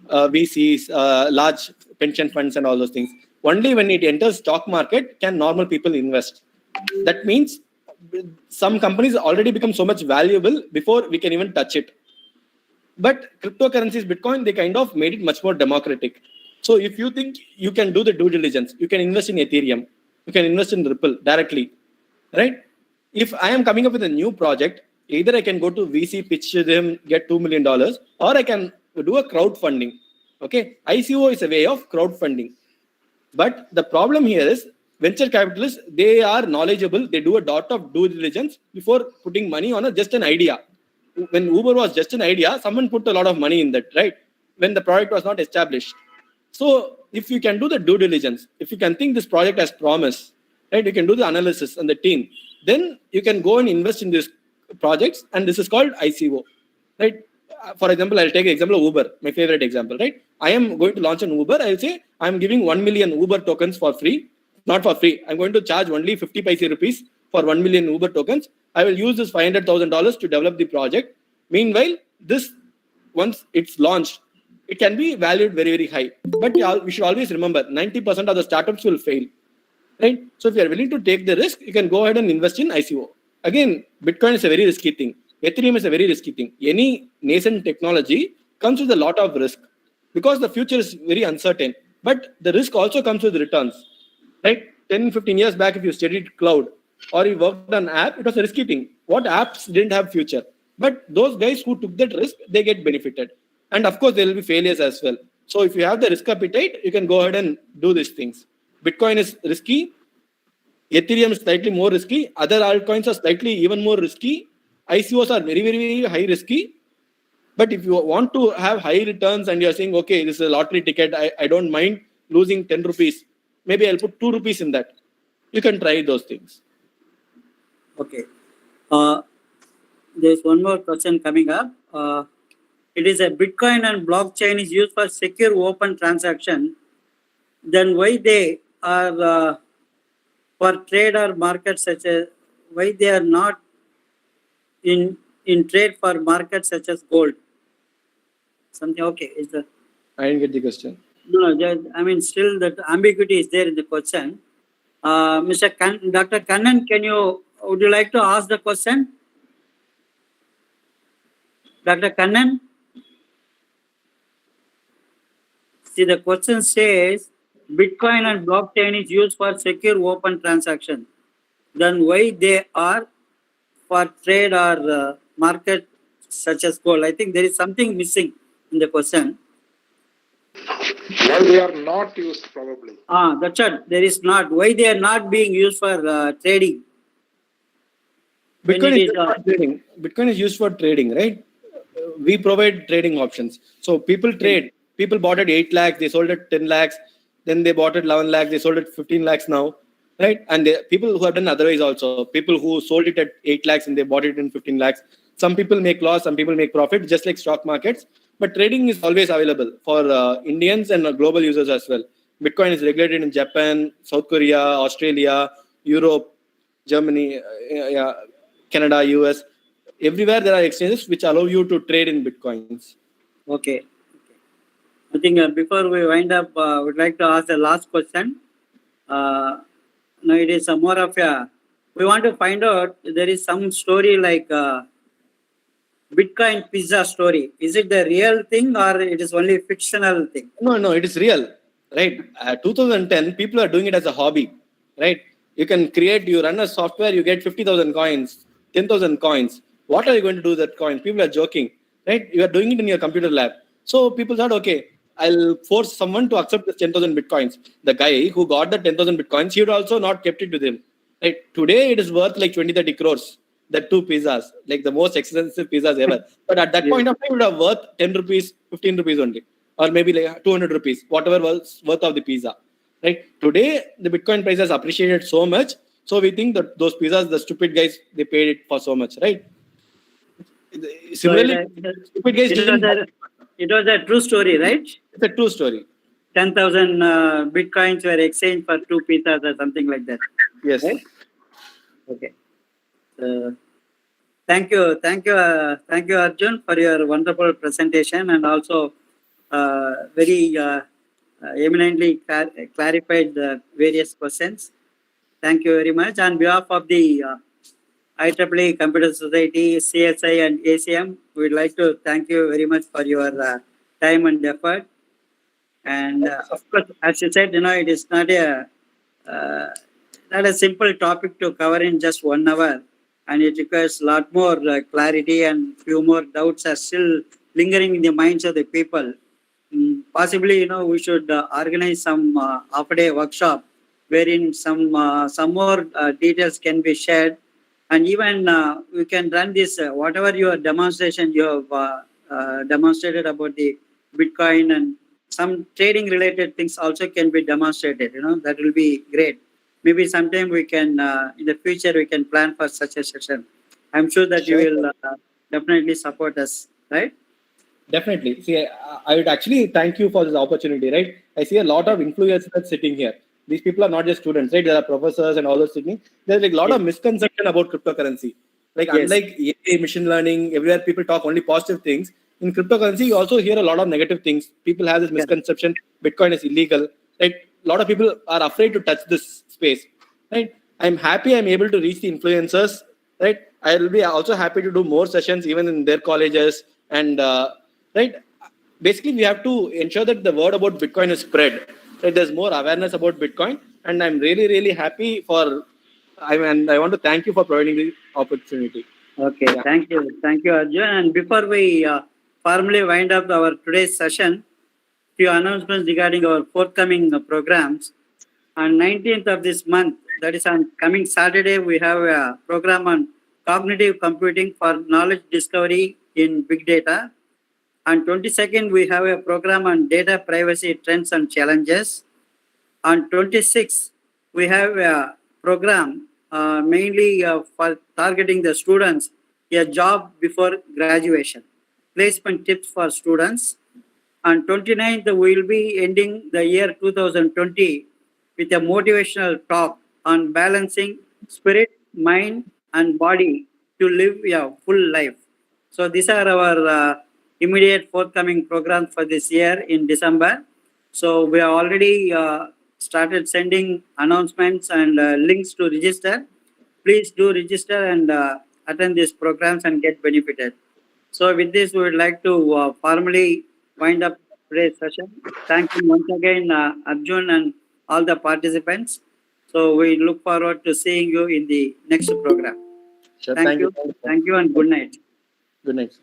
VCs, large pension funds and all those things. Only when it enters stock market can normal people invest. That means some companies already become so much valuable before we can even touch it. But cryptocurrencies, Bitcoin, they kind of made it much more democratic. So if you think you can do the due diligence, you can invest in Ethereum, you can invest in Ripple directly, right? If I am coming up with a new project, either I can go to VC, pitch them, get $2 million, or I can do a crowdfunding. Okay, ICO is a way of crowdfunding. But the problem here is venture capitalists, they are knowledgeable. They do a lot of due diligence before putting money on just an idea. When Uber was just an idea, someone put a lot of money in that, right? When the product was not established. So if you can do the due diligence, if you can think this project has promise, right? You can do the analysis and the team, then you can go and invest in these projects, and this is called ICO, right? For example, I'll take the example of Uber, my favorite example, right? I am going to launch an Uber. I'll say I'm giving 1 million Uber tokens for free, not for free. I'm going to charge only 50 paise rupees for 1 million Uber tokens. I will use this $500,000 to develop the project. Meanwhile, this, once it's launched, it can be valued very, very high. But we should always remember, 90% of the startups will fail, right? So if you are willing to take the risk, you can go ahead and invest in ICO. again, Bitcoin is a very risky thing. Ethereum is a very risky thing. Any nascent technology comes with a lot of risk because the future is very uncertain. But the risk also comes with returns, right? 10, 15 years back, if you studied cloud or you worked on app, it was a risky thing. What apps didn't have future? But those guys who took that risk, they get benefited. And of course, there will be failures as well. So if you have the risk appetite, you can go ahead and do these things. Bitcoin is risky. Ethereum is slightly more risky. Other altcoins are slightly even more risky. ICOs are very, very, very high risky. But if you want to have high returns and you're saying, okay, this is a lottery ticket, I don't mind losing 10 rupees. Maybe I'll put 2 rupees in that. You can try those things. Okay. There's one more question coming up. It is a Bitcoin and blockchain is used for secure open transaction. Then why they are for trade or market such as why they are not in trade for markets such as gold? Something okay is the I didn't get the question. no, I mean still that ambiguity is there in the question. Dr. Kannan, would you like to ask the question? Dr. Kannan? See, the question says Bitcoin and blockchain is used for secure open transaction. Then why they are for trade or market such as gold? I think there is something missing in the question. Why they are not used probably. That's it. There is not. Why they are not being used for trading? Bitcoin is used for trading. Bitcoin is used for trading, right? We provide trading options. So people trade. People bought at 8 lakhs, they sold at 10 lakhs, then they bought at 11 lakhs, they sold at 15 lakhs now, right? And people who have done otherwise also, people who sold it at 8 lakhs and they bought it in 15 lakhs. Some people make loss, some people make profit, just like stock markets. But trading is always available for Indians and global users as well. Bitcoin is regulated in Japan, South Korea, Australia, Europe, Germany, Canada, US. Everywhere there are exchanges which allow you to trade in Bitcoins. Okay. I think before we wind up, I would like to ask the last question. Now it is more of a, we want to find out there is some story like Bitcoin pizza story. Is it the real thing or it is only fictional thing? No, it is real, right? 2010, people are doing it as a hobby, right? You can you run a software, you get 50,000 coins, 10,000 coins. What are you going to do with that coin? People are joking, right? You are doing it in your computer lab. So people thought, okay, I'll force someone to accept this 10,000 bitcoins. The guy who got the 10,000 bitcoins, he would also not kept it with him. Right? Today, it is worth like 20, 30 crores. The 2 pizzas, like the most expensive pizzas ever. But at that point of time, it would have worth 10 rupees, 15 rupees only. Or maybe like 200 rupees, whatever was worth of the pizza. Right? Today, the Bitcoin price has appreciated so much. So we think that those pizzas, the stupid guys, they paid it for so much, right? Similarly, stupid guys it was a true story, right? It's a true story. 10,000 bitcoins were exchanged for 2 pizzas or something like that. Yes. Right? Okay. Thank you, Arjun, for your wonderful presentation and also very eminently clarified the various questions. Thank you very much. On behalf of the IEEE Computer Society, CSI and ACM, we would like to thank you very much for your time and effort. And of course, as you said, it is not a simple topic to cover in just 1 hour. And it requires a lot more clarity and few more doubts are still lingering in the minds of the people. Possibly, we should organize some half-a-day workshop wherein some more details can be shared. And even we can run this, whatever your demonstration you have demonstrated about the Bitcoin and some trading related things also can be demonstrated, that will be great. Maybe sometime we can, in the future, we can plan for such a session. I'm sure that you will definitely support us, right? Definitely. See, I would actually thank you for this opportunity, right? I see a lot of influencers sitting here. These people are not just students, right? There are professors and all those sitting. There's like a lot of misconception about cryptocurrency. Like unlike AI, machine learning, everywhere people talk only positive things. In cryptocurrency, you also hear a lot of negative things. People have this misconception, Bitcoin is illegal. Right? A lot of people are afraid to touch this space. Right? I'm happy I'm able to reach the influencers right? I will be also happy to do more sessions even in their colleges, and right. Basically, we have to ensure that the word about Bitcoin is spread. Right? There's more awareness about Bitcoin, and I'm really, really happy for. I want to thank you for providing the opportunity. Okay, Yeah. thank you, Arjun. And before we formally wind up our today's session, few announcements regarding our forthcoming programs. On 19th of this month, that is on coming Saturday, we have a program on cognitive computing for knowledge discovery in big data. On 22nd, we have a program on data privacy trends and challenges. On 26th, we have a program mainly for targeting the students, a job before graduation, placement tips for students. On 29th, we will be ending the year 2020 with a motivational talk on balancing spirit, mind, and body to live a full life. So these are our immediate forthcoming programs for this year in December. So we have already started sending announcements and links to register. Please do register and attend these programs and get benefited. So with this, we would like to formally wind up today's session. Thank you once again, Arjun and all the participants. So we look forward to seeing you in the next program. Sure. Thank you. Thank you and good night. Good night.